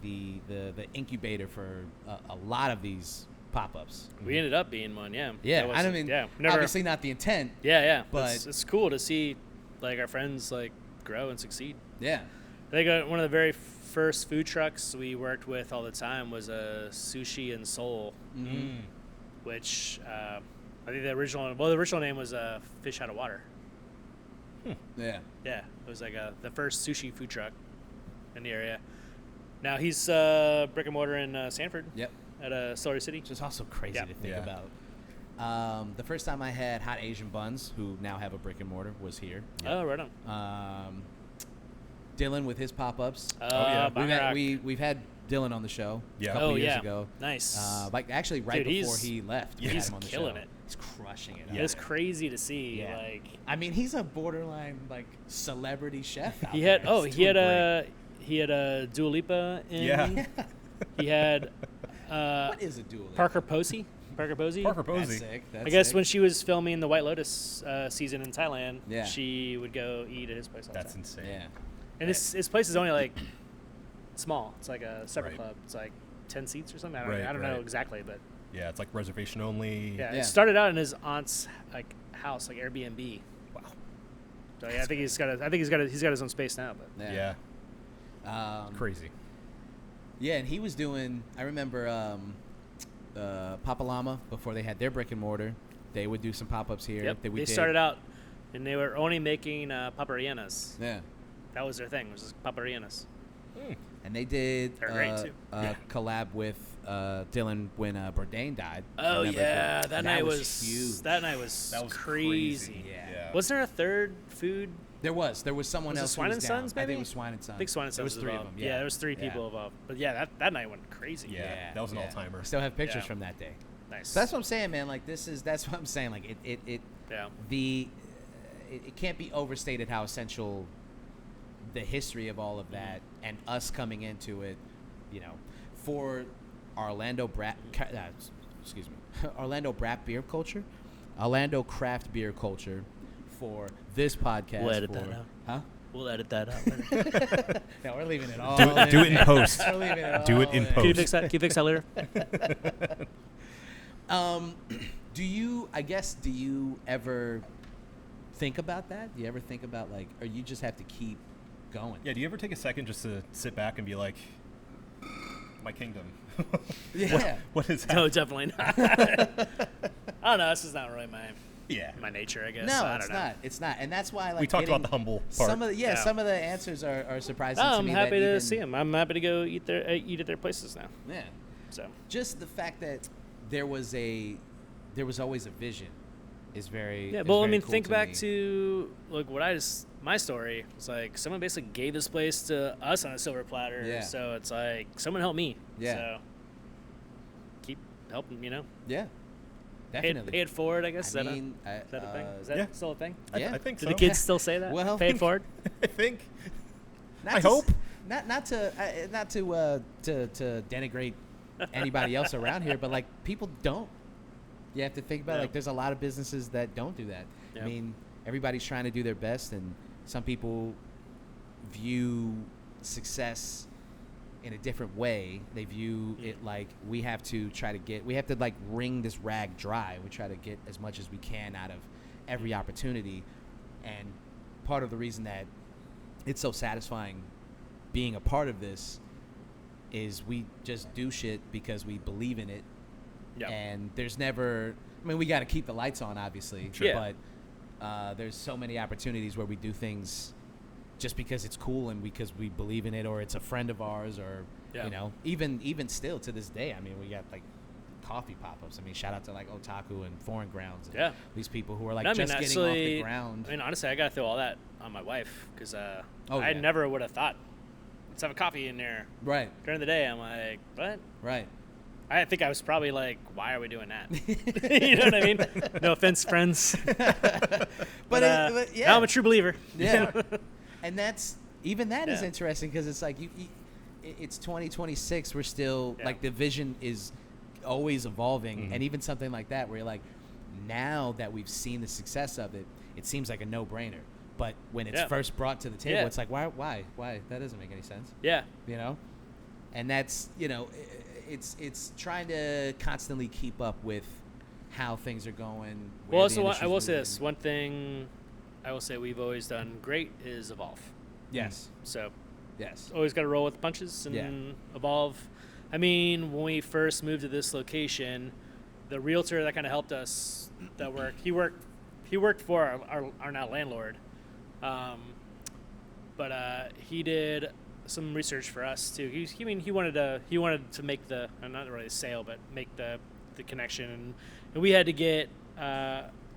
incubator for a lot of these pop-ups. We ended up being one, yeah. Yeah, I mean, obviously not the intent. Yeah, but it's cool to see like our friends like grow and succeed. Yeah, I think one of the very first food trucks we worked with all the time was a Sushi and Soul, which. I think the original name was Fish Out of Water. Yeah. Yeah, it was like the first sushi food truck in the area. Now he's brick and mortar in Sanford. Yep. At Celery City. Which is also crazy Yeah. to think Yeah. about. The first time I had Hot Asian Buns, who now have a brick and mortar, was here. Oh, right on. Dylan with his pop-ups. yeah. We've had Dylan on the show Yeah. a couple Oh, years yeah. ago. Nice. Like actually right Dude, before he's- he left, we he's had him on the killing show. it. He's crushing it. It's crazy to see. Yeah. Like I mean, he's a borderline like celebrity chef. Out he had. there. Oh, He's he had doing a. He had a Dua Lipa in. Yeah. He had. What is a duel? Parker Posey. Parker Posey. Parker That's Posey. sick. I guess when she was filming the White Lotus season in Thailand, Yeah. she would go eat at his place all the That's time. insane. Yeah. And his place is only like small. It's like a supper Right. club. It's like 10 seats or something. I Right, don't know right. exactly, but Yeah, it's like reservation only. yeah, Yeah. it started out in his aunt's like house, like Airbnb. Wow. So yeah, I think he's got his own space now. But Yeah. Um, Crazy. Yeah, and he was doing. I remember Papa Llama before they had their brick and mortar. They would do some pop-ups here. yep, that we they did. started out and they were only making paparianas. Yeah, That was their thing. Was just paparianas. and they did They're great, too. collab with Dylan when Bourdain died. Oh Remember yeah, that? that And night was huge. That night was That was crazy. Yeah. Was there a third food? There was someone Was it else. Swine who and was down. Sons, I think maybe? it was Swine and Sons. I think Swine and Sons There was was three involved. of them. Yeah, there was three people involved. But yeah, that night went crazy. Yeah. That was an all-timer. I still have pictures Yeah. from that day. Nice. So that's what I'm saying, man. Like that's what I'm saying. Like it yeah. it can't be overstated how essential the history of all of that and us coming into it, you know, for Orlando Orlando craft beer culture, for this podcast. We'll edit for, that out. Huh? We'll edit that out. No, we're leaving it all. Do it in post. We're leaving it Do it all in Can you post. fix that? Can you fix that later? Do you ever think about that? Do you ever think about like, or you just have to keep going? Yeah, do you ever take a second just to sit back and be like, my kingdom? Yeah. What is No, happening? definitely not. I don't know. This is not really Yeah. my nature, I guess. No, I it's don't know. not. It's not, and that's why like We talked about getting the humble part. Some of the, Yeah. some of the answers are surprising No, to I'm me. happy that to even- see them. I'm happy to go eat at their places now. Yeah, So just the fact that there was always a vision is very. yeah. is Well, I very mean, cool think to back me. to like my story. It's like someone basically gave this place to us on a silver platter. Yeah. So it's like someone help me. Yeah. So keep helping. Yeah, Pay definitely. it forward. I guess. I is mean, that a thing? Is that yeah. still a thing? Yeah. I think Do so. the kids still say that? Well- Pay it forward. I think. Not I to s- hope. Not to denigrate anybody else around here, but like people don't. You have to think about Yeah. like there's a lot of businesses that don't do that. Yeah. I mean, everybody's trying to do their best, and some people view success in a different way. They view it like we have to like wring this rag dry. We try to get as much as we can out of every opportunity, and part of the reason that it's so satisfying being a part of this is we just do shit because we believe in it. Yeah. And there's never, I mean, we got to keep the lights on, obviously. Sure. Yeah. But there's so many opportunities where we do things just because it's cool and because we believe in it, or it's a friend of ours, or, Yeah. you know, even still to this day, I mean, we got like coffee pop-ups. I mean, shout out to like Otaku and Foreign Grounds. And Yeah. these people who are like No, I mean, just getting actually, off the ground. I mean, honestly, I got to throw all that on my wife because I yeah. never would have thought, let's have a coffee in there Right, during the day. I'm like, what? right. I think I was probably like, why are we doing that? You know what I mean? No offense, friends. but yeah. now I'm a true believer. Yeah. And that's even that is Yeah. interesting because it's like it's 2026. We're still Yeah. like the vision is always evolving, Mhm. and even something like that where you're like, now that we've seen the success of it, it seems like a no-brainer. But when it's Yeah. first brought to the table, Yeah. it's like why that doesn't make any sense, Yeah. you know? And that's it's trying to constantly keep up with how things are going. where Well, the also, I industry's will say this. moving. One thing I will say we've always done great is evolve. Yes. So Yes. always got to roll with the punches and Yeah. evolve. I mean, when we first moved to this location, the realtor that kind of helped us he worked for our now landlord, but he did some research for us too. He wanted to make the not really a sale, but make the connection, and we had to get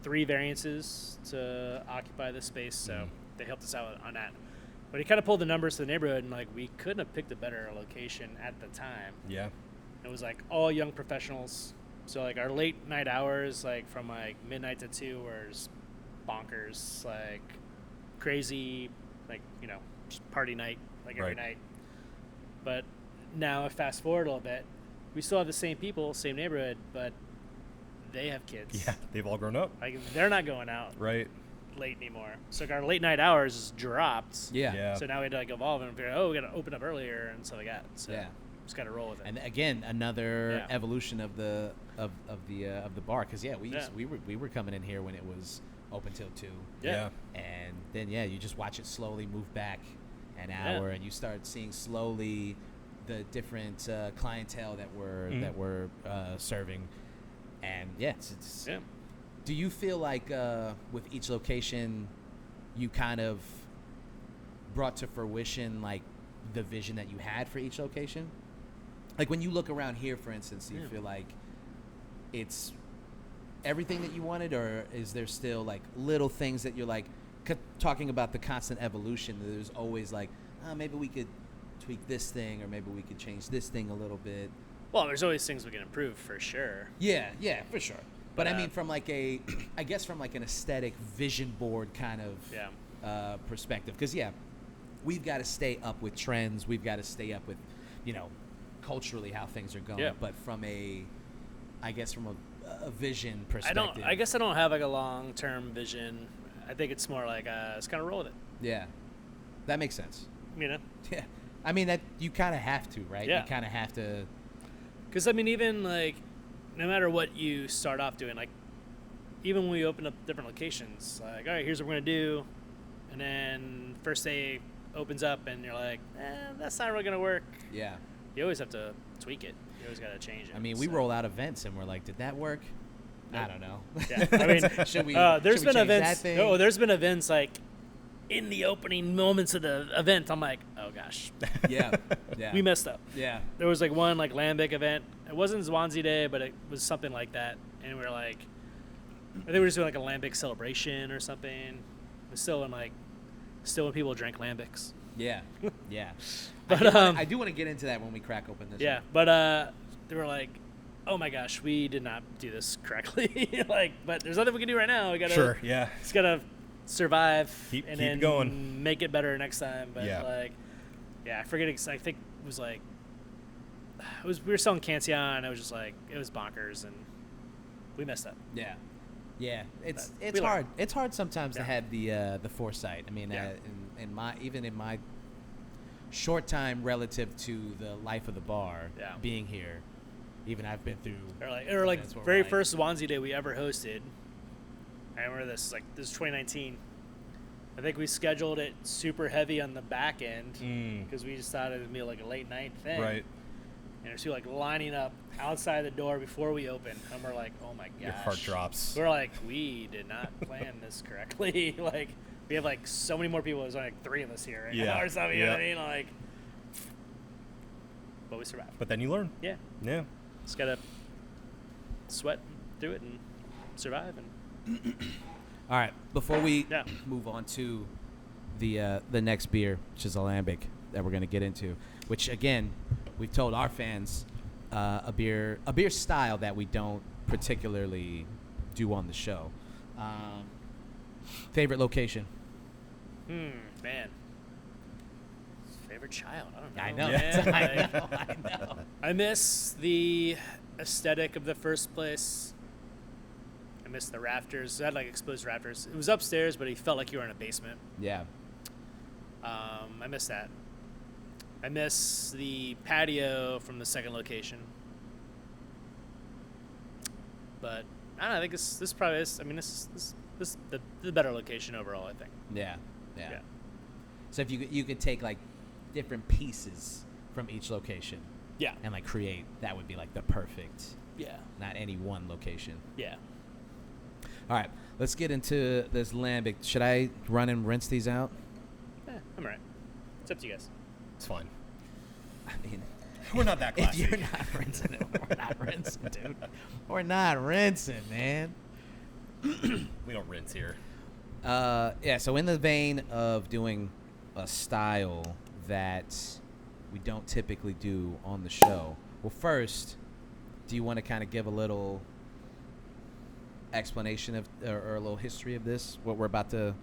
3 variances to occupy the space, so they helped us out on that. But he kind of pulled the numbers to the neighborhood, and like we couldn't have picked a better location at the time. Yeah. It was like all young professionals. So like our late night hours, like from like midnight to 2, was bonkers, like crazy, like just party night, like every night. But now, fast forward a little bit, we still have the same people, same neighborhood, but they have kids. Yeah, they've all grown up. Like they're not going out Right. late anymore. So like our late night hours dropped. Yeah. So now we had to like evolve and figure, we got to open up earlier and stuff like that. So Yeah. just got to roll with it. And again, another evolution of the bar, because we were coming in here when it was open till 2. Yeah. And then you just watch it slowly move back an hour, and you start seeing slowly the different clientele that we're serving, and it's Do you feel like with each location, you kind of brought to fruition like the vision that you had for each location? Like when you look around here, for instance, do you feel like it's everything that you wanted, or is there still like little things that you're like talking about the constant evolution? There's always like, maybe we could tweak this thing, or maybe we could change this thing a little bit. Well, there's always things we can improve for sure. Yeah, for sure. But I mean, from like I guess from like an aesthetic vision board kind of perspective, because we've got to stay up with trends. We've got to stay up with, culturally how things are going. Yeah. But from a vision perspective, I guess I don't have like a long-term vision. I think it's more like just kind of roll with it. Yeah, that makes sense. Yeah. I mean that you kind of have to, right? Yeah. You kind of have to. Because I mean, even like, no matter what you start off doing, like, even when we open up different locations, like, all right, here's what we're gonna do, and then first day opens up, and you're like, that's not really gonna work. Yeah. You always have to tweak it. You always gotta change it. I mean, we roll out events, and we're like, did that work? Nope. I don't know. Yeah. I mean, should we? There's should been we change events. that thing? Oh, there's been events like in the opening moments of the event. I'm like, oh gosh, Yeah. we messed up. Yeah. There was like one like Lambic event. It wasn't Swansea Day, but it was something like that. And we were like, I think we were just doing like a Lambic celebration or something. It was still when people drank Lambics. Yeah. Yeah. But I do want to get into that when we crack open this. Yeah, one. but they were like, oh my gosh, we did not do this correctly. Like, but there's nothing we can do right now. We gotta just gotta survive keep then going, make it better next time. But yeah, I forget. I think it was like we were selling Cantillon. It was just like it was bonkers, and we messed up. Yeah. Yeah. It's we hard. learn. It's hard sometimes to have the foresight. I mean, in my short time relative to the life of the bar, being here, even I've been through. Or like very first Swansea Day we ever hosted. I remember this. Like this is 2019. I think we scheduled it super heavy on the back end because we just thought it would be like a late night thing. Right. And there's people like lining up outside the door before we open, and we're like, oh my gosh. Your heart drops. We're like, we did not plan this correctly. Like, we have like so many more people. There's only like 3 of us here right now or something. You know what I mean? Like, but we survived. But then you learn. Yeah. Yeah. Just gotta sweat through it and survive. And All right, before we move on to the next beer, which is a lambic that we're going to get into, which again, we've told our fans a beer style that we don't particularly do on the show. Favorite location? Man. Favorite child? I I know. don't know. Yeah. Man. I know. I miss the aesthetic of the first place. I miss the rafters. I had like exposed rafters. It was upstairs, but it felt like you were in a basement. Yeah. I miss that. I miss the patio from the second location. But I don't know. I think this probably is. I mean, this is the better location overall. I think. Yeah. So if you could take like different pieces from each location, and like create, that would be like the perfect. Yeah. Not any one location. Yeah. All right, let's get into this lambic. Should I run and rinse these out? I'm all right. It's up to you guys. It's fine. I mean, We're not that classy. if you're not rinsing it, we're not rinsing, dude. We're not rinsing, man. We don't rinse here. Yeah, so in the vein of doing a style that we don't typically do on the show, well, first, do you want to kind of give a little explanation of or a little history of this? What we're about to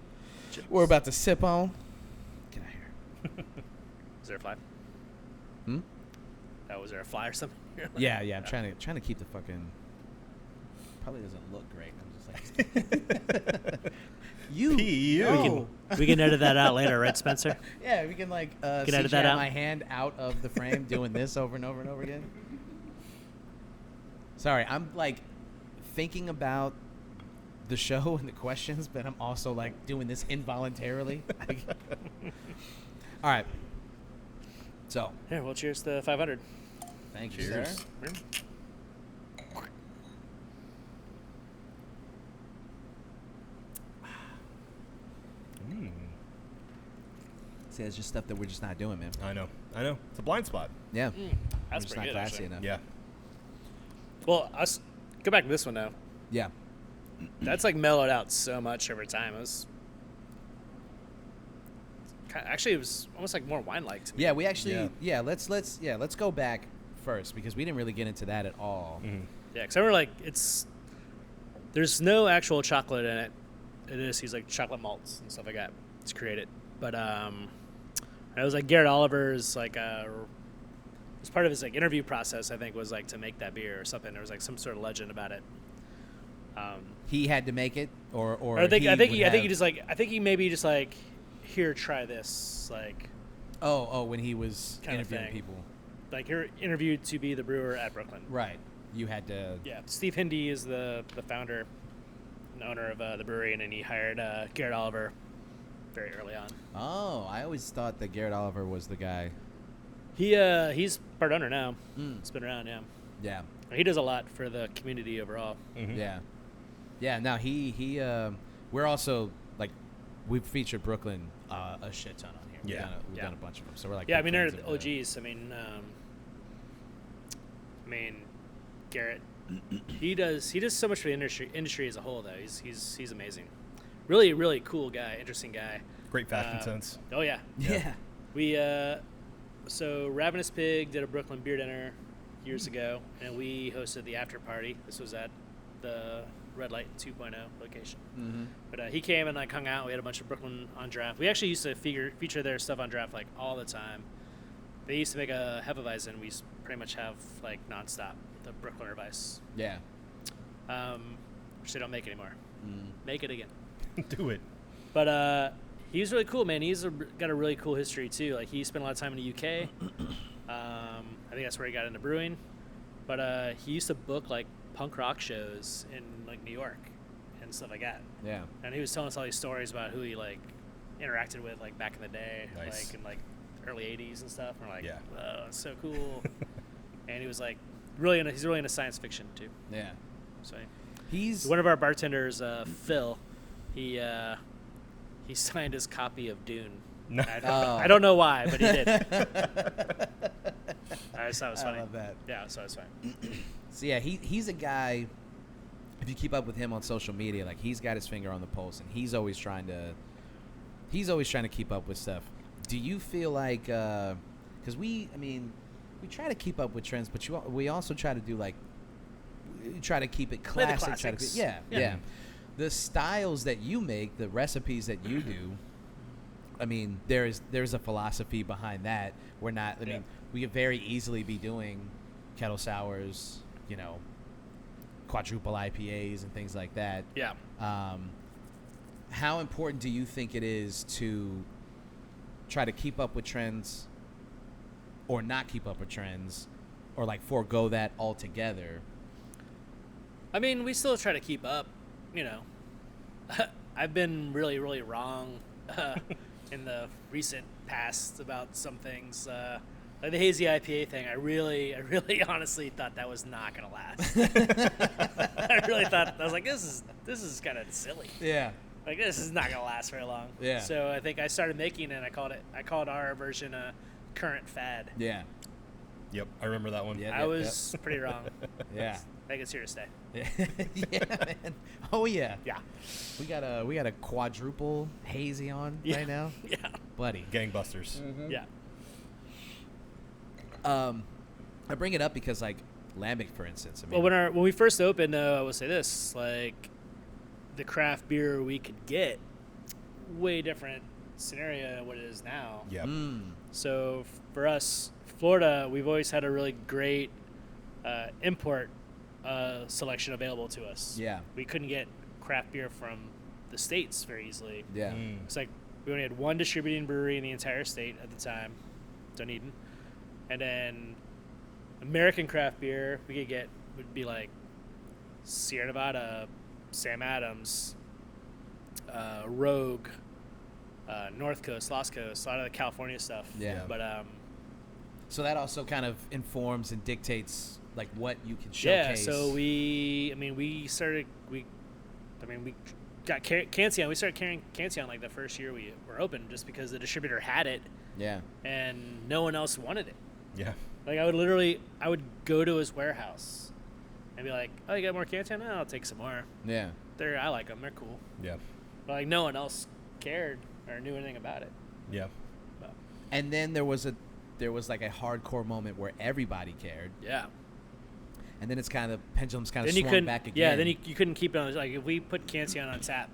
sip on? Get out here. Is there a fly? Hmm? Oh, was there a fly or something? Yeah. I'm trying to keep the fucking. Probably doesn't look great. I'm just like. You. P.U. We can edit that out later, right, Spencer? Yeah, we can like edit that CGI out. my hand out of the frame doing this over and over and over again. Sorry, I'm like thinking about the show and the questions, but I'm also like doing this involuntarily. All right. So, Here, well, cheers to 500. thank you, Cheers. sir. Mm. See, it's just stuff that we're just not doing, man. I know. It's a blind spot. Yeah. That's we're just pretty not good, classy actually. enough. Yeah. Well, go back to this one now. Yeah. That's like mellowed out so much over time. It was actually, it was almost like more wine-like to me. Yeah, we actually Yeah. let's go back first because we didn't really get into that at all. Mm-hmm. Yeah, because I remember like there's no actual chocolate in it. It is he's like chocolate malts and stuff like that to create it. But it was like Garrett Oliver's like as part of his like interview process, I think was like to make that beer or something. There was like some sort of legend about it. He had to make it, or I think he he just like I think he maybe just like here try this like when he was kind of interviewing thing. people, like you're interviewed to be the brewer at Brooklyn. right? You had to. Yeah, Steve Hindy is the founder and owner of the brewery, and then he hired Garrett Oliver very early on. Oh, I always thought that Garrett Oliver was the guy. He's part owner now. Mm. It's been around, yeah. Yeah, He does a lot for the community overall. Mm-hmm. yeah. Now he we're also like we've featured Brooklyn a shit ton on here. Yeah. We've done a bunch of them, so we're like Yeah, I big mean they're fans the of the- OGs. I mean Garrett, he does so much for the industry as a whole though. He's amazing. Really, really cool guy, interesting guy. Great fashion sense. Oh yeah. Yeah. We so Ravenous Pig did a Brooklyn beer dinner years ago, and we hosted the after party. This was at the Redlight 2.0 location. Mm-hmm. But he came and like hung out. We had a bunch of Brooklyn on draft. We actually used to feature their stuff on draft like all the time. They used to make a Hefeweizen. We pretty much have like nonstop the Brooklyner Weiss, Yeah. which they don't make anymore. Mm. Make it again. Do it. But he's really cool, man. He's got a really cool history too. Like he spent a lot of time in the UK. I think that's where he got into brewing. But he used to book like punk rock shows in like New York and stuff like that. Yeah. And he was telling us all these stories about who he like interacted with like back in the day, Nice. like in like early '80s and stuff. And we're like, Yeah. oh, it's so cool. And he was like he's really into science fiction too. Yeah. So He's one of our bartenders, Phil, he signed his copy of Dune. No. I don't know why, but he did. I just thought it was funny. I love that. Yeah, so it's fine. So yeah, he's a guy. If you keep up with him on social media, like he's got his finger on the pulse, and he's always trying to keep up with stuff. Do you feel like because we try to keep up with trends, but we also try to do like we try to keep it Play the classic. Try to classics. yeah. Yeah. The styles that you make, the recipes that you do. I mean, there's a philosophy behind that. We're not. I mean, we could very easily be doing kettle sours, quadruple IPAs and things like that. Yeah. How important do you think it is to try to keep up with trends, or not keep up with trends, or like forego that altogether? I mean, we still try to keep up, I've been really, really wrong in the recent past about some things. Like the hazy IPA thing, I really honestly thought that was not going to last. I really thought, I was like, this is kind of silly. Yeah. Like, this is not going to last very long. Yeah. So I think I started making it, and I called our version current fad. Yeah. Yep, I remember that one. Yeah. I was pretty wrong. Yeah. I think it's here to stay. Yeah, man. Oh yeah. Yeah. We got a quadruple hazy on Yeah. right now, Yeah. buddy. Gangbusters. Yeah. I bring it up because like Lambic, for instance. I mean, Well, when we first opened, I will say this: like the craft beer we could get, way different scenario than what it is now. Yep. So for us, Florida, we've always had a really great import selection available to us. Yeah. We couldn't get craft beer from the States very easily. Yeah. It's like we only had one distributing brewery in the entire state at the time, Dunedin. And then American craft beer we could get would be like Sierra Nevada, Sam Adams, Rogue, North Coast, Lost Coast, a lot of the California stuff. Yeah. But So that also kind of informs and dictates like what you can yeah, showcase. so we got Cancion. We started carrying Cancion like the first year we were open, just because the distributor had it Yeah. and no one else wanted it. Yeah. Like I would go to his warehouse and be like, "Oh, you got more Cancion? Oh, I'll take some more. Yeah. I like them. They're cool." Yeah. But like no one else cared or knew anything about it. Yeah. But, And then there was like a hardcore moment where everybody cared, yeah. and then it's kind of pendulum's kind of Then you swung couldn't. back again. Yeah. Then you couldn't keep it on. Like if we put Cancion on tap,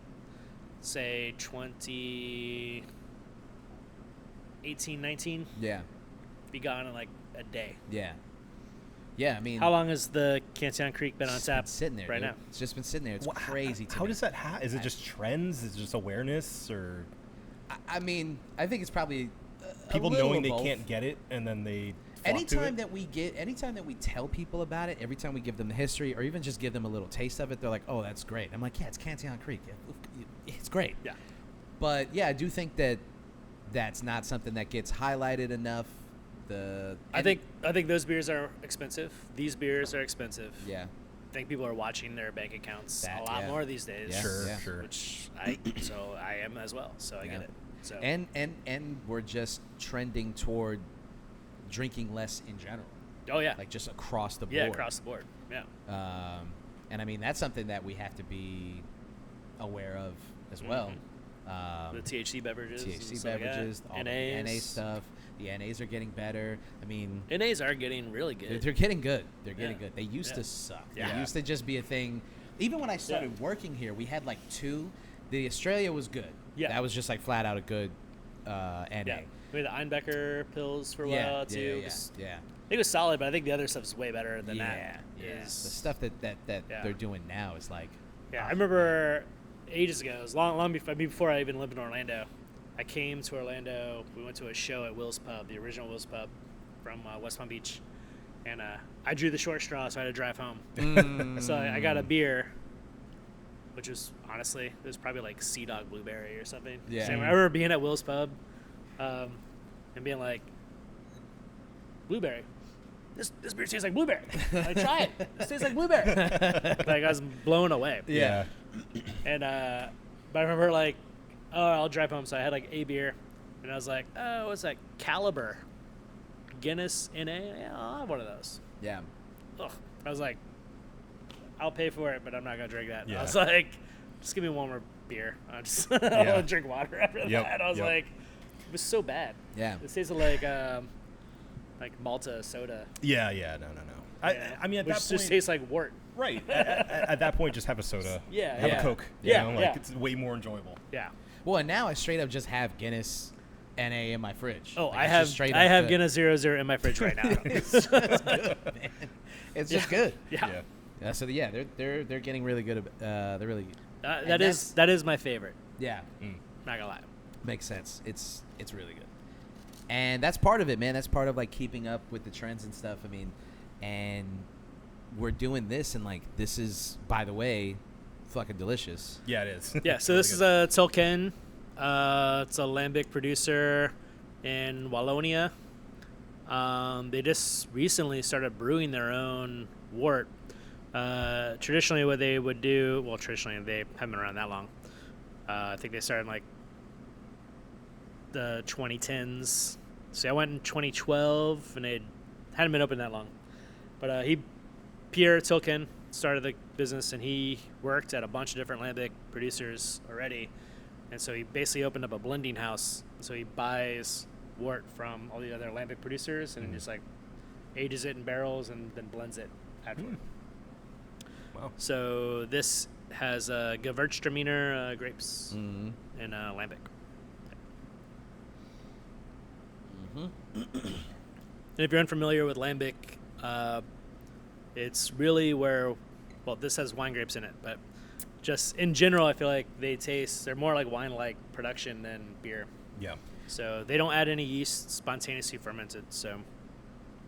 say 2018, 19, Yeah. be gone in like a day. Yeah. Yeah. I mean, How long has the Cancion Creek been on it's tap? been sitting there right dude. now? It's just been sitting there. It's crazy. To How me. does that is it just trends? Is it just awareness, or I mean, I think it's probably people a little knowing of they both. can't get it and then they flock to Anytime it? that we tell people about it, every time we give them the history or even just give them a little taste of it, they're like, "Oh, that's great." I'm like, "Yeah, it's Cancion Creek. It's great." Yeah. But yeah, I do think that that's not something that gets highlighted enough. I think those beers are expensive. These beers are expensive. Yeah. I think people are watching their bank accounts That, a lot yeah. more these days. Yeah, Sure, yeah. sure. Which I am as well. So I Yeah. get it. So And we're just trending toward drinking less in general, oh yeah, like just across the board. yeah, across the board. Yeah. And I mean that's something that we have to be aware of as well. The THC beverages. and THC stuff like that. beverages, all the NAs. NA stuff. The NAs are getting better. I mean, NAs are getting really good. they're getting good. They're getting Yeah. good. They used Yeah. to suck. Yeah. They used to just be a thing. Even when I started working here, we had like two. The Australia was good. Yeah. That was just like flat out a good NA. Yeah. We had the Einbecker pills for a Yeah, while too. yeah, yeah. It was solid, but I think the other stuff's way better than Yeah, that. yeah. The Is- stuff that Yeah. they're doing now is like, Yeah, I remember ages ago. It was long before I even lived in Orlando. I came to Orlando. We went to a show at Will's Pub, the original Will's Pub from West Palm Beach, and I drew the short straw, so I had to drive home. So I got a beer, which was honestly it was probably like Sea Dog Blueberry or something. Yeah. So I remember being at Will's Pub, and being like, blueberry. This beer tastes like blueberry. Like, try it. This tastes like blueberry. Like I was blown away. Yeah. And but I remember like, oh, I'll drive home. So I had like a beer, and I was like, oh, what's that? Caliber, Guinness NA. Yeah, I'll have one of those. yeah. Ugh. I was like, I'll pay for it, but I'm not gonna drink that. Yeah. I was like, just give me one more beer. I'll just Yeah. I'll drink water after Yep, that. I was yep. like, it was so bad. Yeah. It tasted like Malta soda. No. Yeah. I mean, at which that just point, tastes like wort. right? at that point, just have a soda. Yeah, Have yeah. a Coke. Yeah, You know? Like yeah. it's way more enjoyable. Yeah. Well, and now I straight up just have Guinness NA in my fridge. Oh, Like, I it's have just straight I up have good. Guinness 00 in my fridge right now. It's just good, man. It's just good. Yeah. Yeah, so yeah, they're getting really good. They're really And That is my favorite. yeah, Not gonna lie. makes sense. It's really good, and that's part of it, man. That's part of like keeping up with the trends and stuff. I mean, and we're doing this, and like this is, by the way, fucking delicious. Yeah, it is. Yeah. So Really this is good. a Tolkien. It's a lambic producer in Wallonia. They just recently started brewing their own wort. Traditionally, what they would do, well, traditionally they haven't been around that long. I think they started in like the 2010s, So I went in 2012, and it hadn't been open that long. But Pierre Tilken started the business, and he worked at a bunch of different lambic producers already. And so he basically opened up a blending house. So he buys wort from all the other lambic producers and just like ages it in barrels and then blends it afterward. Wow. So this has Gewürztraminer grapes and lambic. And if you're unfamiliar with lambic, it's really where, well, this has wine grapes in it, but just in general, I feel like they're more like wine-like production than beer. Yeah. So they don't add any yeast, spontaneously fermented. So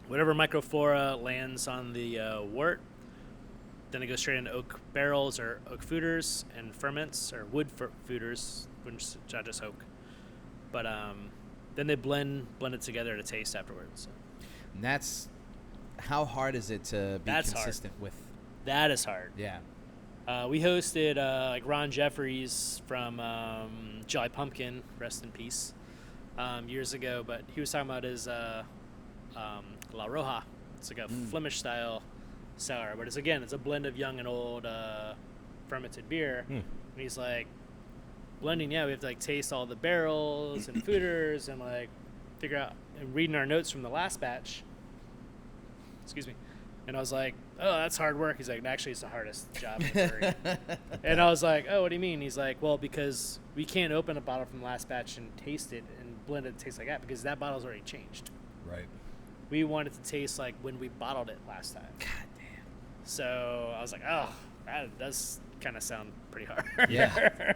whatever microflora lands on the wort, then it goes straight into oak barrels or oak foeders and ferments, or wood foeders, which is not just oak. But then they blend it together to taste afterwards. So. And that's how hard is it to be consistent with? That is hard. Yeah. We hosted like Ron Jeffries from Jolly Pumpkin, rest in peace, years ago. But he was talking about his La Roja. It's like a Flemish style sour, but it's a blend of young and old fermented beer. And he's like, blending, we have to like taste all the barrels and foeders and like figure out, and reading our notes from the last batch. Excuse me. And I was like, oh, that's hard work. He's like, actually, it's the hardest job in the brewery. And I was like, oh, what do you mean? He's like, well, because we can't open a bottle from the last batch and taste it and blend it to taste like that because that bottle's already changed. Right. We want it to taste like when we bottled it last time. God damn. So I was like, oh, that does kind of sound pretty hard. Yeah.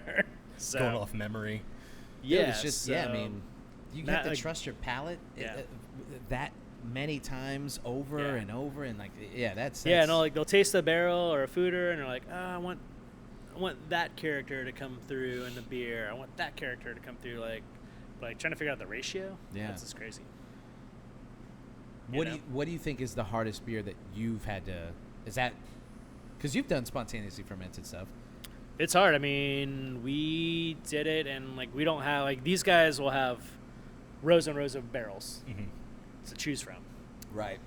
So, going off memory. Yeah. It was just, I mean, you have to like, trust your palate Yeah. that many times over and over, and like, that's no, like they'll taste a barrel or a foeder, and they're like, oh, I want that character to come through in the beer. I want that character to come through, like trying to figure out the ratio. Yeah, that's just crazy. What do you think is the hardest beer that you've had to? Is that because you've done spontaneously fermented stuff? It's hard. I mean, we did it, and like we don't have like these guys will have rows and rows of barrels to choose from. Right.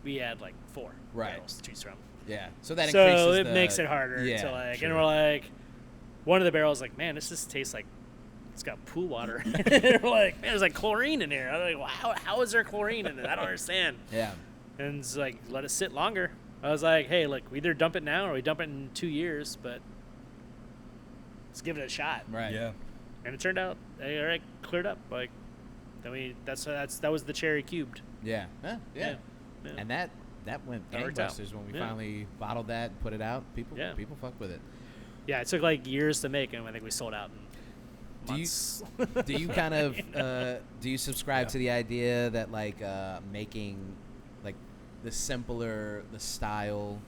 We had like 4 barrels to choose from. Yeah. So that so increases it makes it harder to like, and we're like, one of the barrels like, man, this just tastes like it's got pool water. And we're like, man, there's like chlorine in here. I'm like, wow, how is there chlorine in it? I don't understand. Yeah. And it's like, let it sit longer. I was like, hey, look, we either dump it now or we dump it in 2 years, but let's give it a shot. Right. Yeah. And it turned out, it cleared up. Like, then that was the cherry cubed. Yeah. Yeah. And that went gangbusters when we finally bottled that and put it out. People fuck with it. Yeah, it took like years to make, and I think we sold out in months. Do you kind of do you subscribe to the idea that like making like the simpler the style,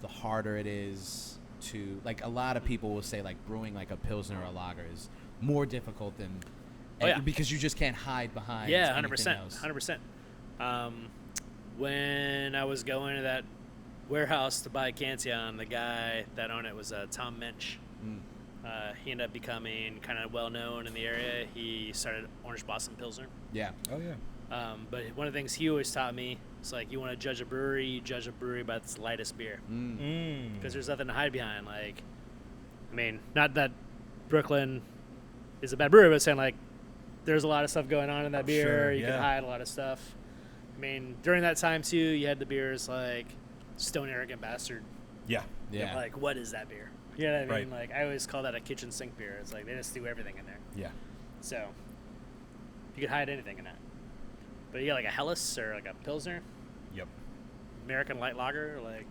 the harder it is to, like, a lot of people will say like brewing like a pilsner or a lager is more difficult than because you just can't hide behind 100%. When I was going to that warehouse to buy Cantillon, the guy that owned it was Tom Mensch. He ended up becoming kind of well known in the area. He started Orange Blossom Pilsner. Yeah. Oh yeah. But one of the things he always taught me is like, you want to judge a brewery, you judge a brewery by its lightest beer. Because there's nothing to hide behind. Like, I mean, not that Brooklyn is a bad brewery, but saying like, there's a lot of stuff going on in that beer. Sure, you can hide a lot of stuff. I mean, during that time too, you had the beers like Stone Arrogant Bastard. Yeah. Yeah. Like, what is that beer? You know what I mean? Right. Like, I always call that a kitchen sink beer. It's like they just do everything in there. Yeah. So you could hide anything in that. But you got like a Helles or like a Pilsner. Yep. American light lager, like.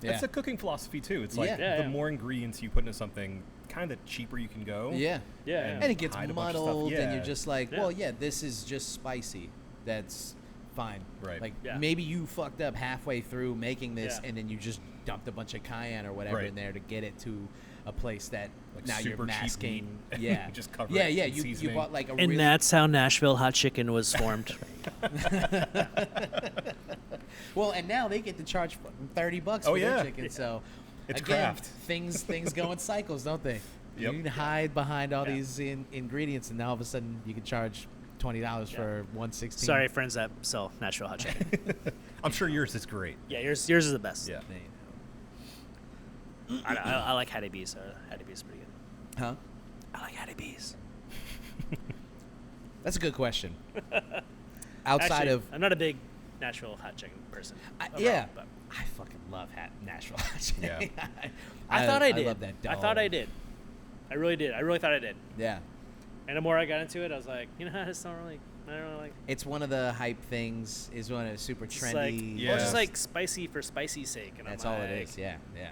Yeah. It's a cooking philosophy too. It's like the more ingredients you put into something, kind of the cheaper you can go. Yeah. Yeah. And it gets hide a bunch of muddled, stuff. and you're just like, well, this is just spicy. That's fine. Right. Like, maybe you fucked up halfway through making this, and then you just dumped a bunch of cayenne or whatever in there to get it to a place that like now you're masking. Yeah. Just cover it. Yeah. In You bought like a and that's how Nashville Hot Chicken was formed. Well, and now they get to charge $30 for their chicken. So it's again, craft. Things go in cycles, don't they? Yep. You can hide behind all these ingredients, and now all of a sudden you can charge $20 for 116. Sorry, friends that sell Nashville hot chicken. I'm sure yours is great. Yeah, yours is the best. Yeah. I like Hattie B's. Hattie B's pretty good. Huh? I like Hattie B's. That's a good question. Outside Actually, of I'm not a big Nashville hot chicken person. Overall, yeah, but I fucking love Nashville hot chicken. Yeah. I thought I did. I love that dog. I thought I did. I really did. I really thought I did. Yeah. And the more I got into it, I was like, I just don't really like. It's one of the hype things. Is one of the super It's trendy. like, Yeah. well, it's just like spicy for spicy's sake. And That's I'm all like, it is. Yeah. Yeah.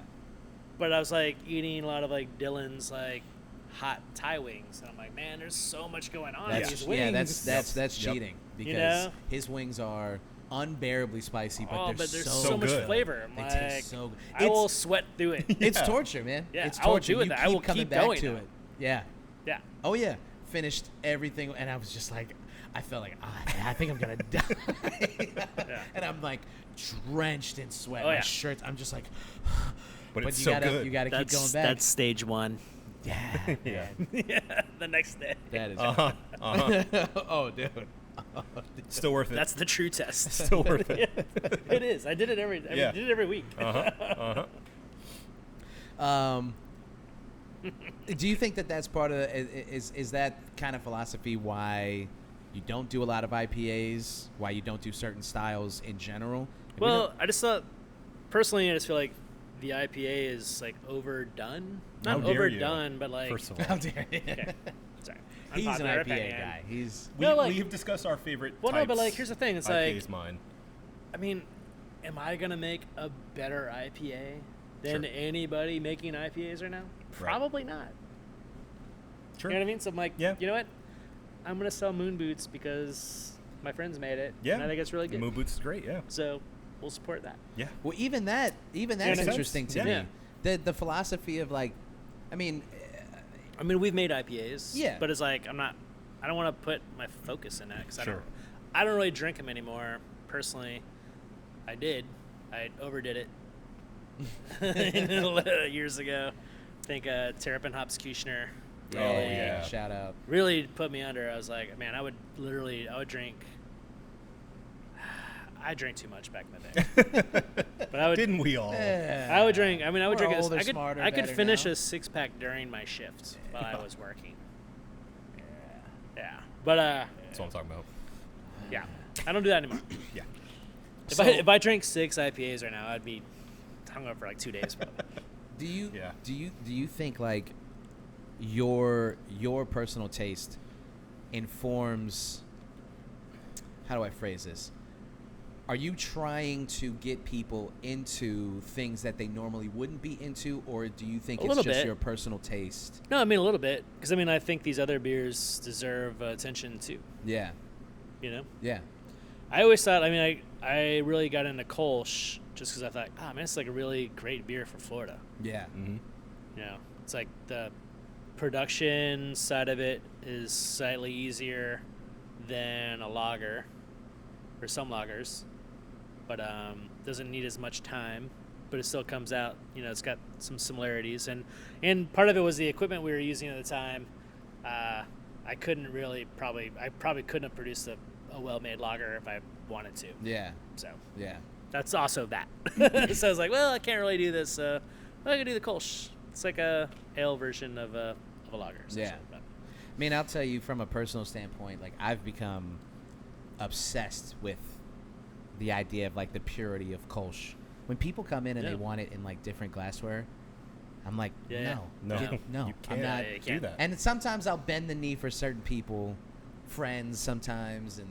But I was like eating a lot of like Dylan's like hot Thai wings, and I'm like, man, there's so much going on in That's these wings. that's Yep. cheating because You know? his wings are unbearably spicy, but oh, they're but there's so so much good. flavor. I'm They like, taste so good. I will sweat through it. It's Yeah. torture, man. Yeah, It's I will torture. do it. You I will coming keep back going to now. it. Yeah. Yeah. Oh yeah. Finished everything, and I was just like, I felt like I think I'm gonna die, Yeah. and I'm like drenched in sweat. Oh, My yeah. shirt. I'm just like, But it's you so gotta good. you gotta keep That's going back. that's stage one. Yeah. Yeah. Yeah, the next day. That is. Uh-huh. Uh-huh. Oh, dude. Still worth it. That's the true test. Still worth it. It is. I did it every. Yeah. did it every week. Uh-huh. Uh-huh. Do you think that that's part of is that kind of philosophy why you don't do a lot of IPAs, why you don't do certain styles in general? Well, I just thought, personally, I just feel like the IPA is like overdone. How Not dare you, overdone, but like. First of all, how dare you? Okay. Sorry. He's an Unpopular IPA opinion. guy. He's we, No, like- we've discussed our favorite Well, no, types. but like, here's the thing. It's IPA's like, mine. I mean, am I gonna make a better IPA than Sure. anybody making IPAs right now? Probably not. Sure. You know what I mean? So I'm like, Yeah. you know what? I'm gonna sell Moon Boots because my friends made it. Yeah. And I think it's really The good. Moon Boots is great. Yeah. So we'll support that. Yeah. well, even that's makes sense. interesting to Yeah. me. The philosophy of like, I mean, I mean, we've made IPAs. Yeah. But it's like I don't want to put my focus in that because Sure. I don't really drink them anymore. Personally, I did. I overdid it years ago. I think Terrapin Hopskuchner Oh, yeah. shout out. really put me under. I was like, man, I would drink. I drank too much back in the day. But I would. Didn't we all? I would drink. I mean, I would We're drink. older, I could. smarter, I could better finish now. a 6-pack during my shift while I was working. Yeah. But That's what I'm talking about. yeah, I don't do that anymore. Yeah. If I drank 6 IPAs right now, I'd be hungover for like 2 days. Probably. Do you Yeah. do you think like your personal taste informs, how do I phrase this? Are you trying to get people into things that they normally wouldn't be into, or do you think A it's little just bit. your personal taste? No, I mean a little bit, because I mean I think these other beers deserve attention too. Yeah. You know, Yeah. I always thought. I mean, I really got into Kolsch just because I thought, man, it's like a really great beer for Florida. Yeah. Mm-hmm. You know, it's like the production side of it is slightly easier than a lager, or some lagers, but doesn't need as much time. But it still comes out. You know, it's got some similarities, and part of it was the equipment we were using at the time. I probably couldn't have produced a well-made lager if I wanted to. Yeah. So Yeah. that's also that. So I was like, well, I can't really do this. So I can do the Kolsch. It's like a ale version of a lager. essentially. Yeah. But I mean, I'll tell you from a personal standpoint, like I've become obsessed with the idea of like the purity of Kolsch. When people come in and Yeah. they want it in like different glassware, I'm like, Yeah. No. no, You I'm can't not. Yeah, you do can't. that. And sometimes I'll bend the knee for certain people, friends sometimes,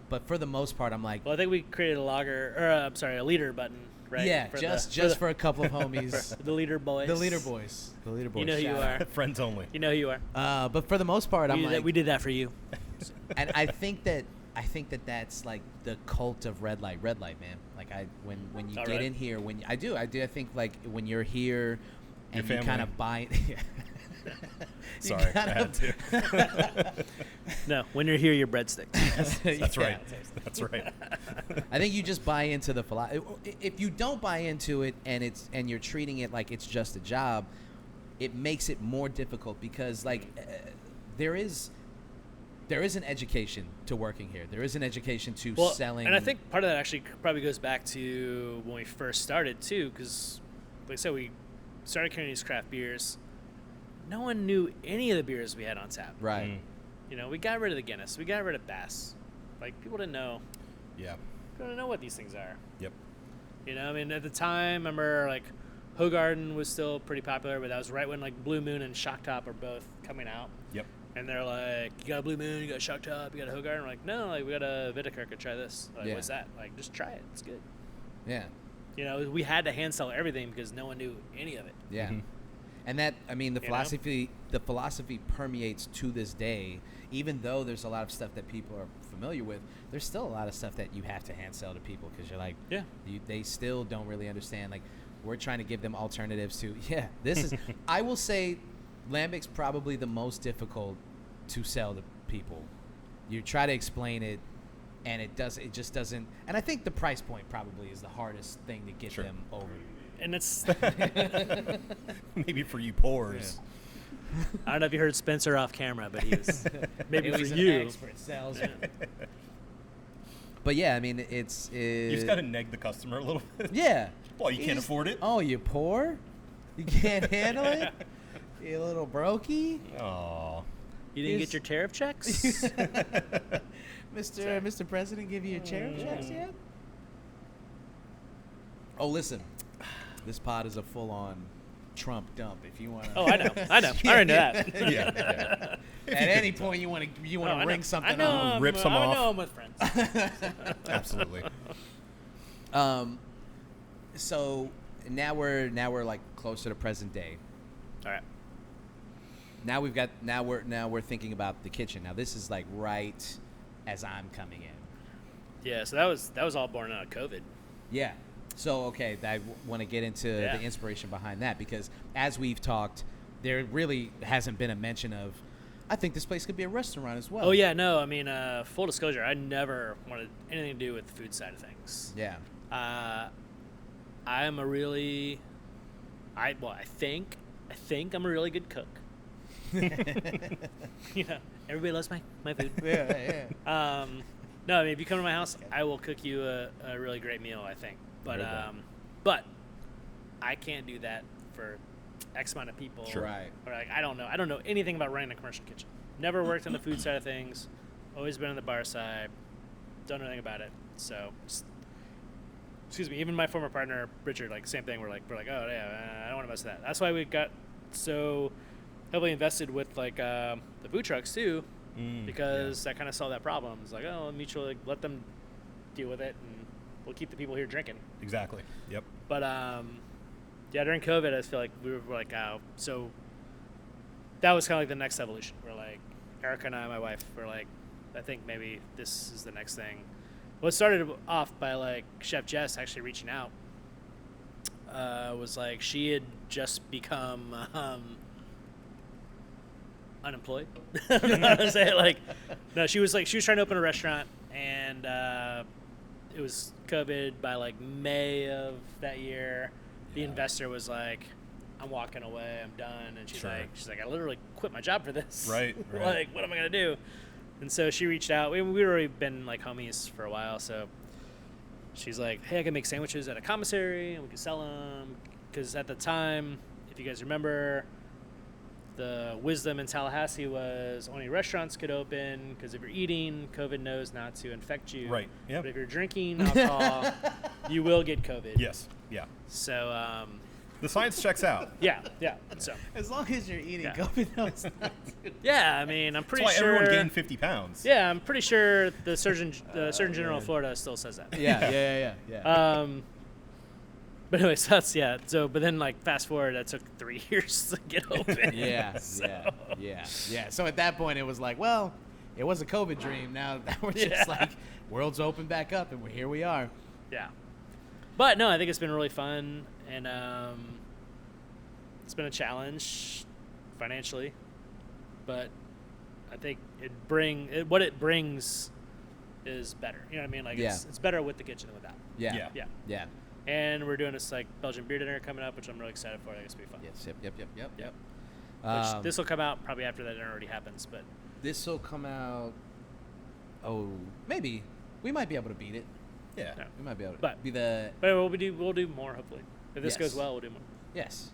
but for the most part, I'm like, well, I think we created a lager, or a leader button, right? yeah, For just the, for a couple of homies, the leader boys. the leader boys, the leader boys. You know who you shout are. Friends only. You know who you are. out. But for the most part, I'm like, We did that for you. and I think that that's like the cult of Redlight Redlight, man. Like when you All get right. in here, I think like when you're here and Your you kind family. of buy you Sorry, I kind had to. No, when you're here, you're breadsticks. That's Yeah. right. That's right. I think you just buy into the philosophy. If you don't buy into it and you're treating it like it's just a job, it makes it more difficult because like there is there is an education to working here. There is an education to Well, selling. and I think part of that actually probably goes back to when we first started too, because like I said, we started carrying these craft beers. No one knew any of the beers we had on tap. right. You know, we got rid of the Guinness, we got rid of Bass. Like people didn't know. Yeah. People didn't know what these things are. Yep. You know, I mean, at the time, I remember like Hoegaarden was still pretty popular, but that was right when like Blue Moon and Shock Top were both coming out. Yep. And they're like, you got a Blue Moon, you got a Shock Top, you got a Hoegaarden. We're like, no, like we got a Vitikerka, try this. Like, Yeah. what's that? Like, just try it. It's good. Yeah. You know, we had to hand sell everything because no one knew any of it. Yeah. Mhm. And that, I mean, the You know? philosophy permeates to this day. Even though there's a lot of stuff that people are familiar with, there's still a lot of stuff that you have to hand sell to people because you're like, Yeah. they still don't really understand. Like, we're trying to give them alternatives to, this is, I will say, Lambic's probably the most difficult to sell to people. You try to explain it, and it just doesn't. And I think the price point probably is the hardest thing to get Sure. them over. And it's, Maybe for you pours. I don't know if you heard Spencer off camera, but he was, maybe for He's an you. expert salesman. But yeah, I mean, You just gotta neg the customer a little bit. yeah. Well, you can't He's- afford it. Oh, you poor? You can't handle it? You little brokey? Aw. You didn't Is- get your tariff checks? Mr. President give you your chair checks yet? Oh, listen. This pod is a full-on Trump dump. If you want to, Oh, I know. I already know that. Yeah. at any point you want to Oh, I know. ring something I know off. I'm- Rip some I off. know I'm with friends. Absolutely. So now we're like closer to present day. All right. Now we're thinking about the kitchen. Now this is like right as I'm coming in. Yeah, so that was all born out of COVID. Yeah. So, okay, I want to get into Yeah. the inspiration behind that because as we've talked, there really hasn't been a mention of, I think this place could be a restaurant as well. Oh yeah, no, I mean, full disclosure, I never wanted anything to do with the food side of things. Yeah. I'm a really, I think I'm a really good cook. You know, everybody loves my food. Yeah. No, I mean, if you come to my house, I will cook you a really great meal, I think. But Very good. but I can't do that for X amount of people. Sure. Right. Or like I don't know anything about running a commercial kitchen. Never worked on the food side of things. Always been on the bar side. Don't know anything about it. So, excuse me. Even my former partner Richard, like same thing. We're like, oh yeah, I don't want to mess with that. That's why we got so heavily invested with like the food trucks too, because that kind of solved that problem. It's like, oh, mutually let them deal with it, and we'll keep the people here drinking. Exactly. Yep. But yeah, during COVID, I feel like we were like, oh, so that was kind of like the next evolution. We're like, Erica and I, my wife, were like, I think maybe this is the next thing. Well, it started off by like Chef Jess actually reaching out. Was like she had just become unemployed. I don't know how to say it. Like, no, she was trying to open a restaurant, and it was COVID by like May of that year. The investor was like, I'm walking away, I'm done. And she's Sure. like, I literally quit my job for this. Right. Like, what am I going to do? And so she reached out. We'd already been like homies for a while. So she's like, hey, I can make sandwiches at a commissary and we can sell them. Because at the time, if you guys remember, the wisdom in Tallahassee was only restaurants could open because if you're eating, COVID knows not to infect you. Right. Yep. But if you're drinking alcohol, you will get COVID. Yes. Yeah. So, The science checks out. yeah. So, As long as you're eating Yeah. COVID knows not to. yeah, I mean, I'm pretty That's why sure. everyone gained 50 pounds. Yeah, I'm pretty sure the Surgeon General of Florida still says that. Yeah. But anyways, that's yeah. So, but then like fast forward, that took 3 years to get open. Yeah. So at that point, it was like, well, it was a COVID dream. Now we're just Yeah. like, world's open back up, and here we are. Yeah. But no, I think it's been really fun, and it's been a challenge financially, but I think what it brings is better. You know what I mean? Like it's better with the kitchen than without. Yeah. Yeah. And we're doing this like Belgian beer dinner coming up, which I'm really excited for. I think it's gonna be fun. Yes. Yep. Which this will come out probably after that dinner already happens, but This will come out. Oh, maybe we might be able to beat it. Yeah. No. We might be able to But- be the. But we'll do more hopefully. If this Yes. goes well, we'll do more. Yes.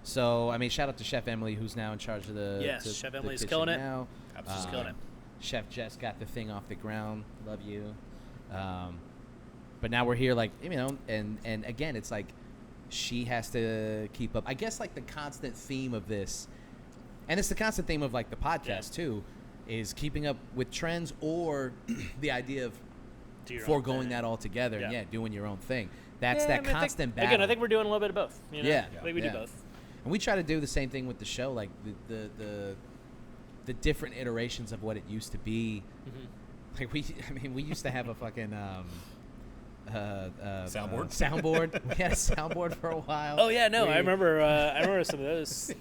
So I mean, shout out to Chef Emily, who's now in charge of the. Yes, the- Chef the Emily's kitchen killing it. now. Absolutely. She's killing it. Chef Jess got the thing off the ground. Love you. But now we're here, like, you know, and again, it's like she has to keep up. I guess like the constant theme of this, and it's the constant theme of like the podcast too, is keeping up with trends or the idea of Do your own foregoing thing. that altogether. And Yeah. doing your own thing. That's Yeah, that I mean, constant battle. Again, I think we're doing a little bit of both. You know? Yeah. I think we Yeah. do both. And we try to do the same thing with the show, like the different iterations of what it used to be. Mm-hmm. Like we used to have a fucking Soundboard? Soundboard. We had a soundboard for a while. Oh yeah, no, We- I remember some of those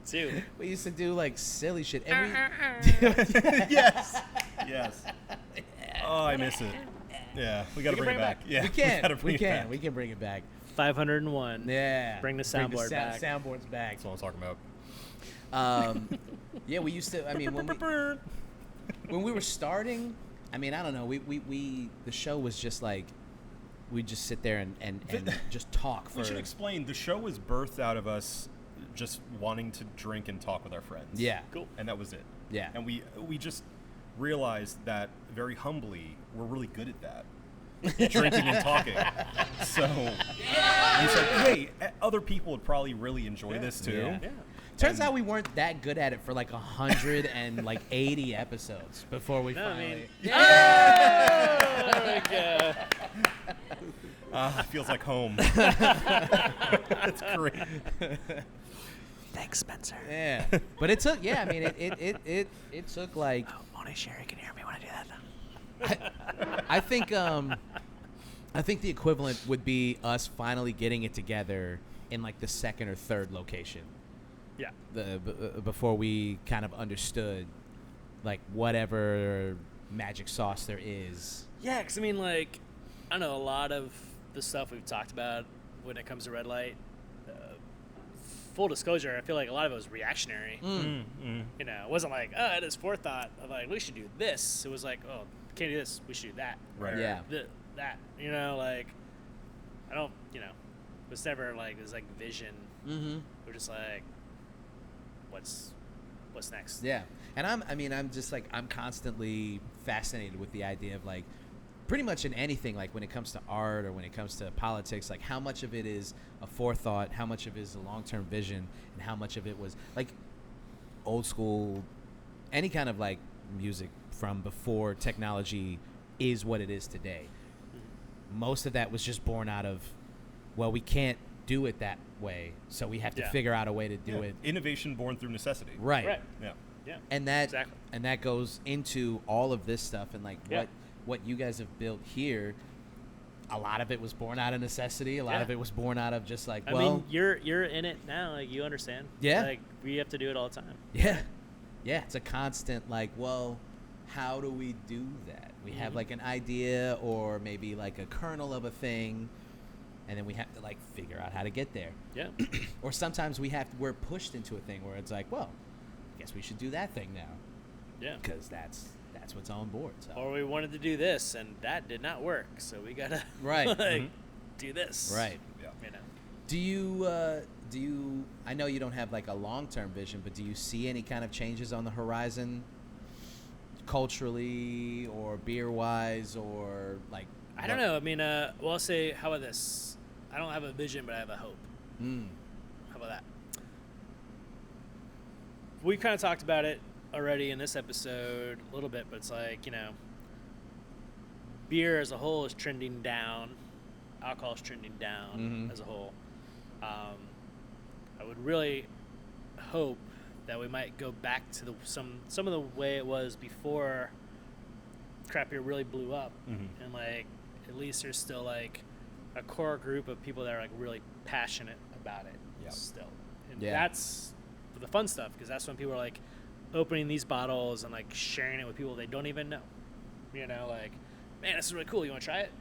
too. We used to do like silly shit. And Yes. Yes. Oh, I miss it. Yeah, we got to can bring it bring it back. back. Yeah, we can. gotta bring We it can. back. We can bring it back. 501. Yeah. Bring the soundboard back. Soundboard's back. That's what I'm talking about. Yeah, we used to. I mean, when we were starting, I mean, I don't know. We the show was just like we'd just sit there and just talk for. We should explain. The show was birthed out of us just wanting to drink and talk with our friends. Yeah. Cool. And that was it. Yeah. And we just realized that very humbly we're really good at that. Drinking and talking. So we said, hey, other people would probably really enjoy this too. Yeah. Yeah. Turns out we weren't that good at it for like 180 episodes before we No, I finally. mean, there we go. It feels like home. That's great. Thanks, Spencer. Yeah, but it took. Yeah, I mean, it took like. Only Sherry can hear me when I do that. I think the equivalent would be us finally getting it together in like the second or third location. Yeah. Before we kind of understood like whatever magic sauce there is. Yeah, because I mean, like, I don't know, a lot of the stuff we've talked about when it comes to Red Light, full disclosure, I feel like a lot of it was reactionary. Mm. You know, it wasn't like, oh, it is forethought of like, we should do this. It was like, oh, can't do this, we should do that. Right. Or Yeah. That, you know, like, I don't, you know, it was never like, this like vision. Mm-hmm. We're just like, what's next? Yeah, and I'm just like I'm constantly fascinated with the idea of like pretty much in anything, like when it comes to art or when it comes to politics, like how much of it is a forethought, how much of it is a long-term vision, and how much of it was like old school, any kind of like music from before technology is what it is today. Most of that was just born out of, well, we can't do it that way, so we have to Yeah. figure out a way to do it Innovation born through necessity. right. Right. Yeah. Yeah. And that Exactly. and that goes into all of this stuff and like Yeah. what you guys have built here. A lot of it was born out of necessity. A lot Yeah. of it was born out of just like, I well, mean, you're in it now. Like, you understand. Yeah. Like, we have to do it all the time. yeah, it's a constant like, well, how do we do that? We have like an idea or maybe like a kernel of a thing, and then we have to like figure out how to get there. Yeah. Or sometimes we're pushed into a thing where it's like, well, I guess we should do that thing now Yeah. because that's what's on board. So. Or we wanted to do this, and that did not work, so we gotta Right. like, do this. Right. Yeah. You know. Do you I know you don't have like a long-term vision, but do you see any kind of changes on the horizon culturally or beer-wise or like I don't know. I mean, well, I'll say, how about this? I don't have a vision, but I have a hope. How about that? We kind of talked about it already in this episode a little bit, but it's like, you know, beer as a whole is trending down. Alcohol is trending down as a whole. I would really hope that we might go back to some of the way it was before craft beer really blew up, and like at least there's still like a core group of people that are like really passionate about it still, and that's the fun stuff, because that's when people are like opening these bottles and like sharing it with people they don't even know, you know, like, man, this is really cool, you want to try it?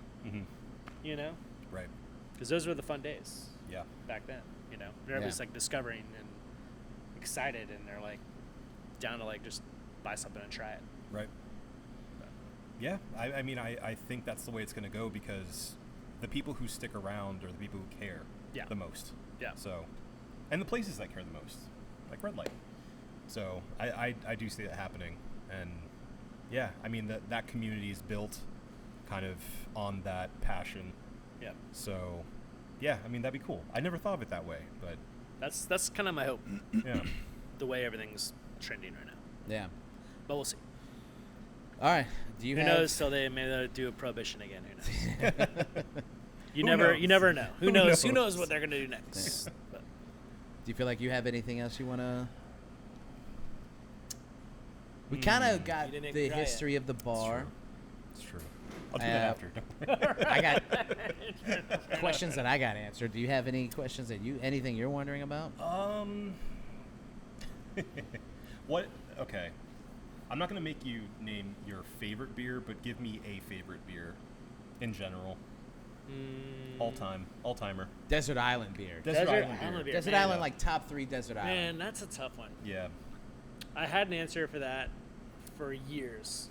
You know, Right. because those were the fun days Yeah. back then, you know, and everybody's like discovering and excited, and they're like down to like just buy something and try it. Right. Yeah, I mean, I think that's the way it's going to go because the people who stick around are the people who care the most. Yeah. So, and the places that care the most, like Redlight. So I do see that happening. And yeah, I mean, that community is built kind of on that passion. Yeah. So yeah, I mean, that'd be cool. I never thought of it that way, but That's kind of my hope. yeah. The way everything's trending right now. Yeah. But we'll see. All right. Do you Who have? knows? So they may do a prohibition again. Who knows? You Who never knows? know. Who Who knows? Who knows? knows what they're gonna do next? But Do you feel like you have anything else you want to? We kind of got You didn't the try it. history of the bar. It's true. I'll do that after. Don't worry. I got questions that I got answered. Do you have any questions anything you're wondering about? What? Okay. I'm not gonna make you name your favorite beer, but give me a favorite beer, in general. All timer. Desert Island beer. Desert Island beer. beer. Desert Man, Island, like top 3 Desert Island. Man, that's a tough one. Yeah. I had an answer for that for years,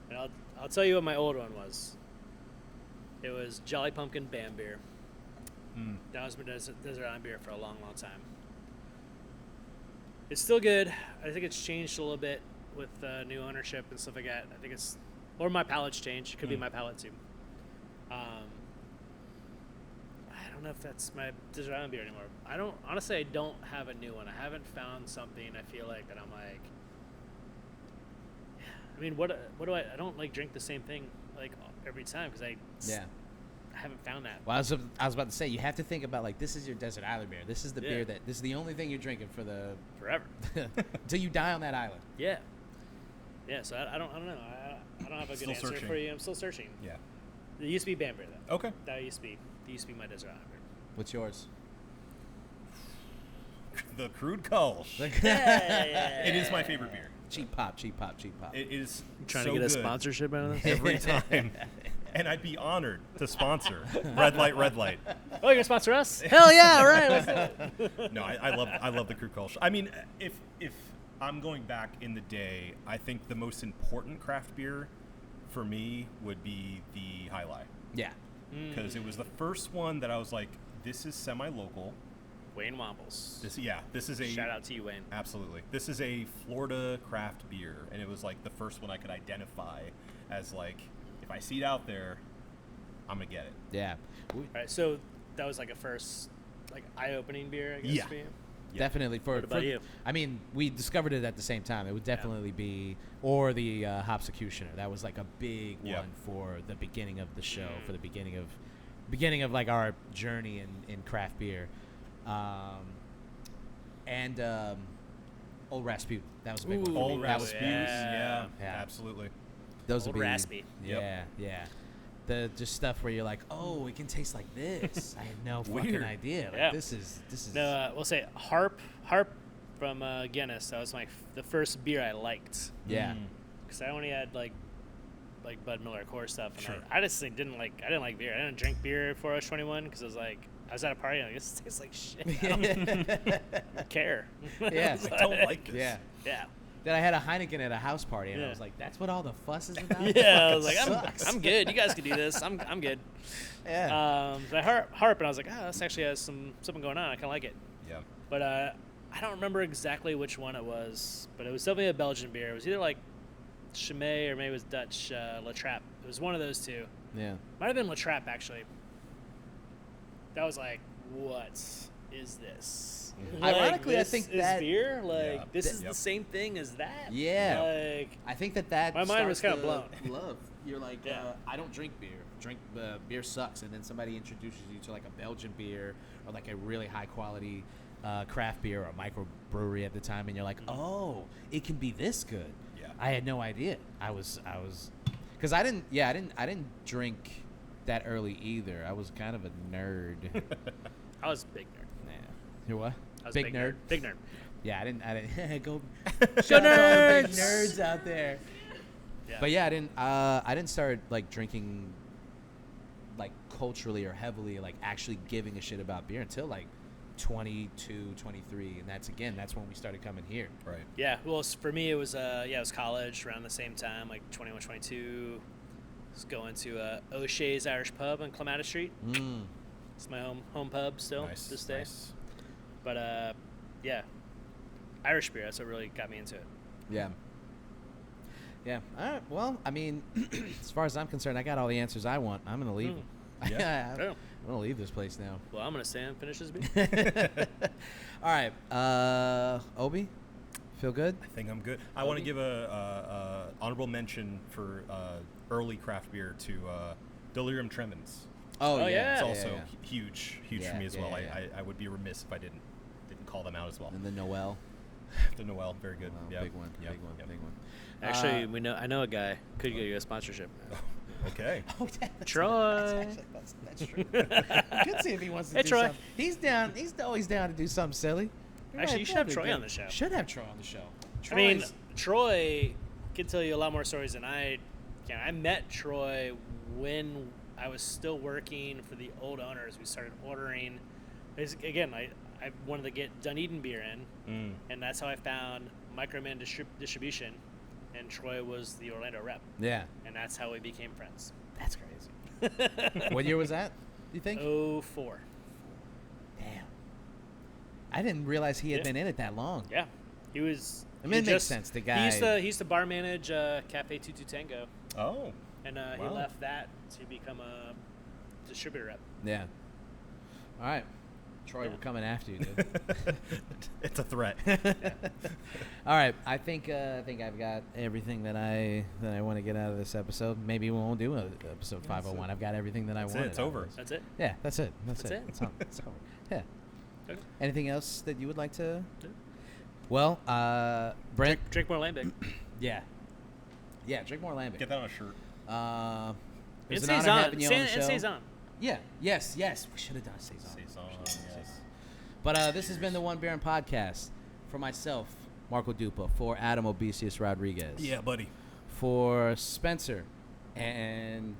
and I'll tell you what my old one was. It was Jolly Pumpkin Bam beer. That was my Desert Island beer for a long, long time. It's still good. I think it's changed a little bit with new ownership and stuff like that. I think it's, or my palate's changed. It could be my palate too. I don't know if that's my Desert Island beer anymore. I don't have a new one. I haven't found something I feel like that I'm like, I mean, what do I don't like drink the same thing like every time because I haven't found that. Well, I was about to say, you have to think about, like, this is your Desert Island beer. This is the beer this is the only thing you're drinking for the Forever. until you die on that island. Yeah. Yeah. So I don't know. I don't have a good Still answer searching. for you. I'm still searching. Yeah. It used to be Bam beer though. Okay. That used to be my Desert Island beer. What's yours? The Crude Kolsch. Yeah. It is my favorite beer. Cheap pop, cheap pop, cheap pop. It is Trying so to get a good sponsorship out of this? every time. And I'd be honored to sponsor Redlight Redlight. Oh, you're gonna sponsor us? Hell yeah! All right. Let's do it. No, I love the Crude Kolsch. I mean, if I'm going back in the day, I think the most important craft beer for me would be the High Life. Yeah. Because it was the first one that I was like, this is semi-local. Wayne Wombles. This is a Shout out to you, Wayne. Absolutely. This is a Florida craft beer, and it was like the first one I could identify as like, if I see it out there, I'm gonna get it. Yeah. All right. So that was like a first, like eye-opening beer, I guess. Yeah. For you? Yeah. Definitely What about you? I mean, we discovered it at the same time. It would definitely be, or the Hopsecutioner. That was like a big one for the beginning of the show, for the beginning of like our journey in craft beer. And Old Rasputin. That was a big one. Old That was Rasputin. Yeah. Yeah, absolutely. Those Old would be Raspy. Yeah, yeah. The just stuff where you're like, oh, it can taste like this. I had no fucking Weird. idea. Like, Yeah. this is. No, we'll say Harp from Guinness. That was the first beer I liked. Yeah. Because I only had like Bud Miller core stuff, and Sure. I just didn't like beer. I didn't drink beer before I was 21 because I was at a party and this tastes like shit. I don't care. Yeah. I don't like this. Yeah. Yeah. Then I had a Heineken at a house party, and I Yeah. was like, "That's what all the fuss is about." Yeah, I was Fucking like, sucks. I'm good. You guys can do this. I'm good. Yeah. But Harp, and I was like, this actually has something going on. I kind of like it. Yeah. But I don't remember exactly which one it was, but it was definitely a Belgian beer. It was either like Chimay or maybe it was Dutch La Trappe. It was one of those two. Yeah. Might have been La Trappe, actually. That was like, what is this? Ironically, I this think is that- beer. Like Yeah. this is Yep. the same thing as that. Yeah. Like I think that My mind was starts kinda blown. the love. You're like, Yeah. I don't drink beer. Beer sucks, and then somebody introduces you to like a Belgian beer or like a really high quality craft beer or a microbrewery at the time, and you're like, oh, it can be this good. Yeah. I had no idea. I was, because I didn't drink that early either. I was kind of a nerd. I was a big nerd. Yeah. You're what? I was a Big nerd. Big nerd. Yeah, I didn't go. Go Shout out to all the big nerds! nerds out there. Yeah. But yeah, I didn't start like drinking like culturally or heavily, like actually giving a shit about beer until like 22, 23, and that's when we started coming here. Right. Yeah. Well, for me, it was it was college around the same time, like 21, 22. I was going to O'Shea's Irish Pub on Clematis Street. It's my home pub still Nice. to this day. Nice. But yeah, Irish beer. That's what really got me into it. Yeah. Yeah. All right. Well, I mean, as far as I'm concerned, I got all the answers I want. I'm gonna leave. Yeah. Yeah. I'm gonna leave this place now. Well, I'm gonna stay and finish this beer. All right. Obi, feel good? I think I'm good. I want to give a honorable mention for early craft beer to Delirium Tremens. Oh, yeah. It's also yeah. huge Yeah, for me as yeah, well. yeah. I would be remiss if I didn't call them out as well. And the Noel. The Noel, very good. Wow, Yeah. big one. Yep. Big one. Yep. Big one. Actually, I know a guy could get you a sponsorship. Okay. Oh, Troy. That's true. We could see if he wants to Hey, do Troy. something. He's down. He's always down to do something silly. Actually, you should have Troy on the show. Should have Troy on the show. I mean, Troy's- Troy can tell you a lot more stories than I can. I met Troy when I was still working for the old owners. We started ordering. Again, I wanted to get Dunedin beer in, and that's how I found Microman Distribution, and Troy was the Orlando rep, yeah, and that's how we became friends. that's crazy. What year was that? You think? 04. Damn. I didn't realize he had Yeah. been in it that long. Yeah, he was. I mean, he it makes sense. The guy. He used to bar manage Cafe 22 Tango, Oh. and he Wow. left that to become a distributor rep. Yeah. All right, Troy, Yeah. we're coming after you, dude. It's a threat. All right, I think I've got everything that I want to get out of this episode. Maybe we won't do episode 501. I've got everything that I That's it, wanted. it's out of over. this. That's it. Yeah, that's it. That's That's it. it? It's over. Yeah. Okay. Anything else that you would like to? No. Well, Brent. Drink more lambic. Yeah. Yeah, drink more lambic. Get that on a shirt. It was It an stays honor on. having you on the It show. stays on. Yeah. Yes. We should have done Saison. Saison, Saison. yes. But this has been the One Baron Podcast. For myself, Marco Dupa. For Adam Obesius Rodriguez. Yeah, buddy. For Spencer and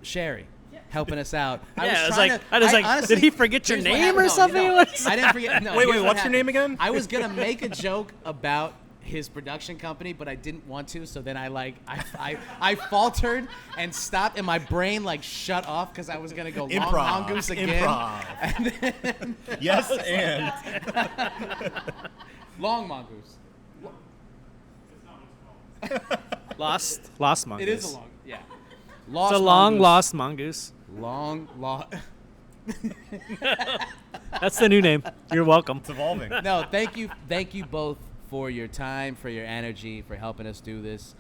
Sherry helping us out. Yeah, trying I was like, honestly, did he forget your here's what name happened. or No, something? no, What's- I didn't forget. No, Wait, here's what what's your happened. name again? I was gonna make a joke about his production company, but I didn't want to. So then I faltered and stopped, and my brain shut off because I was gonna go long Improv. mongoose again. Improv. And then Yes, and long mongoose. Lost mongoose. It is a long. Yeah. It's Lost a long mongoose. lost mongoose. Long. That's the new name. You're welcome. it's evolving. No, thank you both for your time, for your energy, for helping us do this.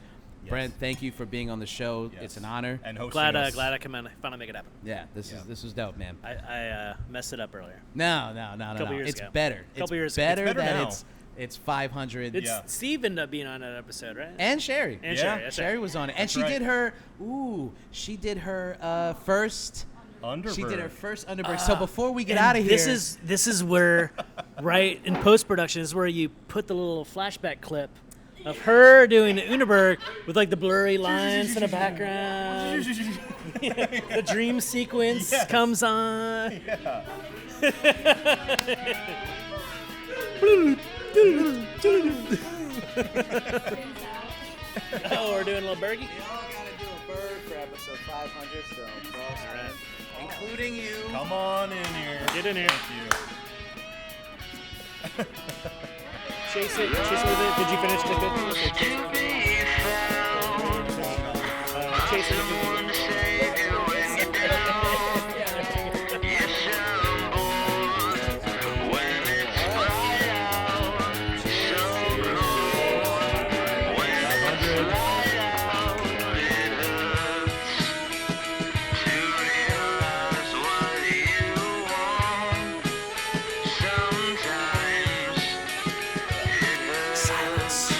Yes. Brent, thank you for being on the show. Yes. It's an honor. And hosting Glad us. I can finally make it happen. Yeah, this was dope, man. I messed it up earlier. No. Couple years It's ago. better. Couple years It's ago. better It's better that now. it's 500. It's Yeah. Steve ended up being on that episode, right? And Sherry. And Yeah. Sherry. That's Sherry right. was on it, and That's she right. did her. She did her first. Underberg. She did her first Underberg. So before we get out of here, This is where, right in post production, is where you put the little flashback clip of her doing the Underberg with the blurry lines in the background. The dream sequence Yes. comes on. Yeah. Oh, we're doing a little Bergie? we all gotta do a bird for episode 500. So, including you. Come on in here. Get in here. Thank you. Chase it with it. Did you finish the cookies? To be found. Chase it with Someone to save you when you're down. Yes, I'm bored when it's bright out. So cold when it's light out. It hurts to realize what you want. Sometimes it hurts to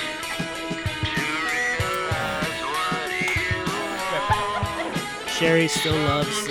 realize what you want. Sherry still loves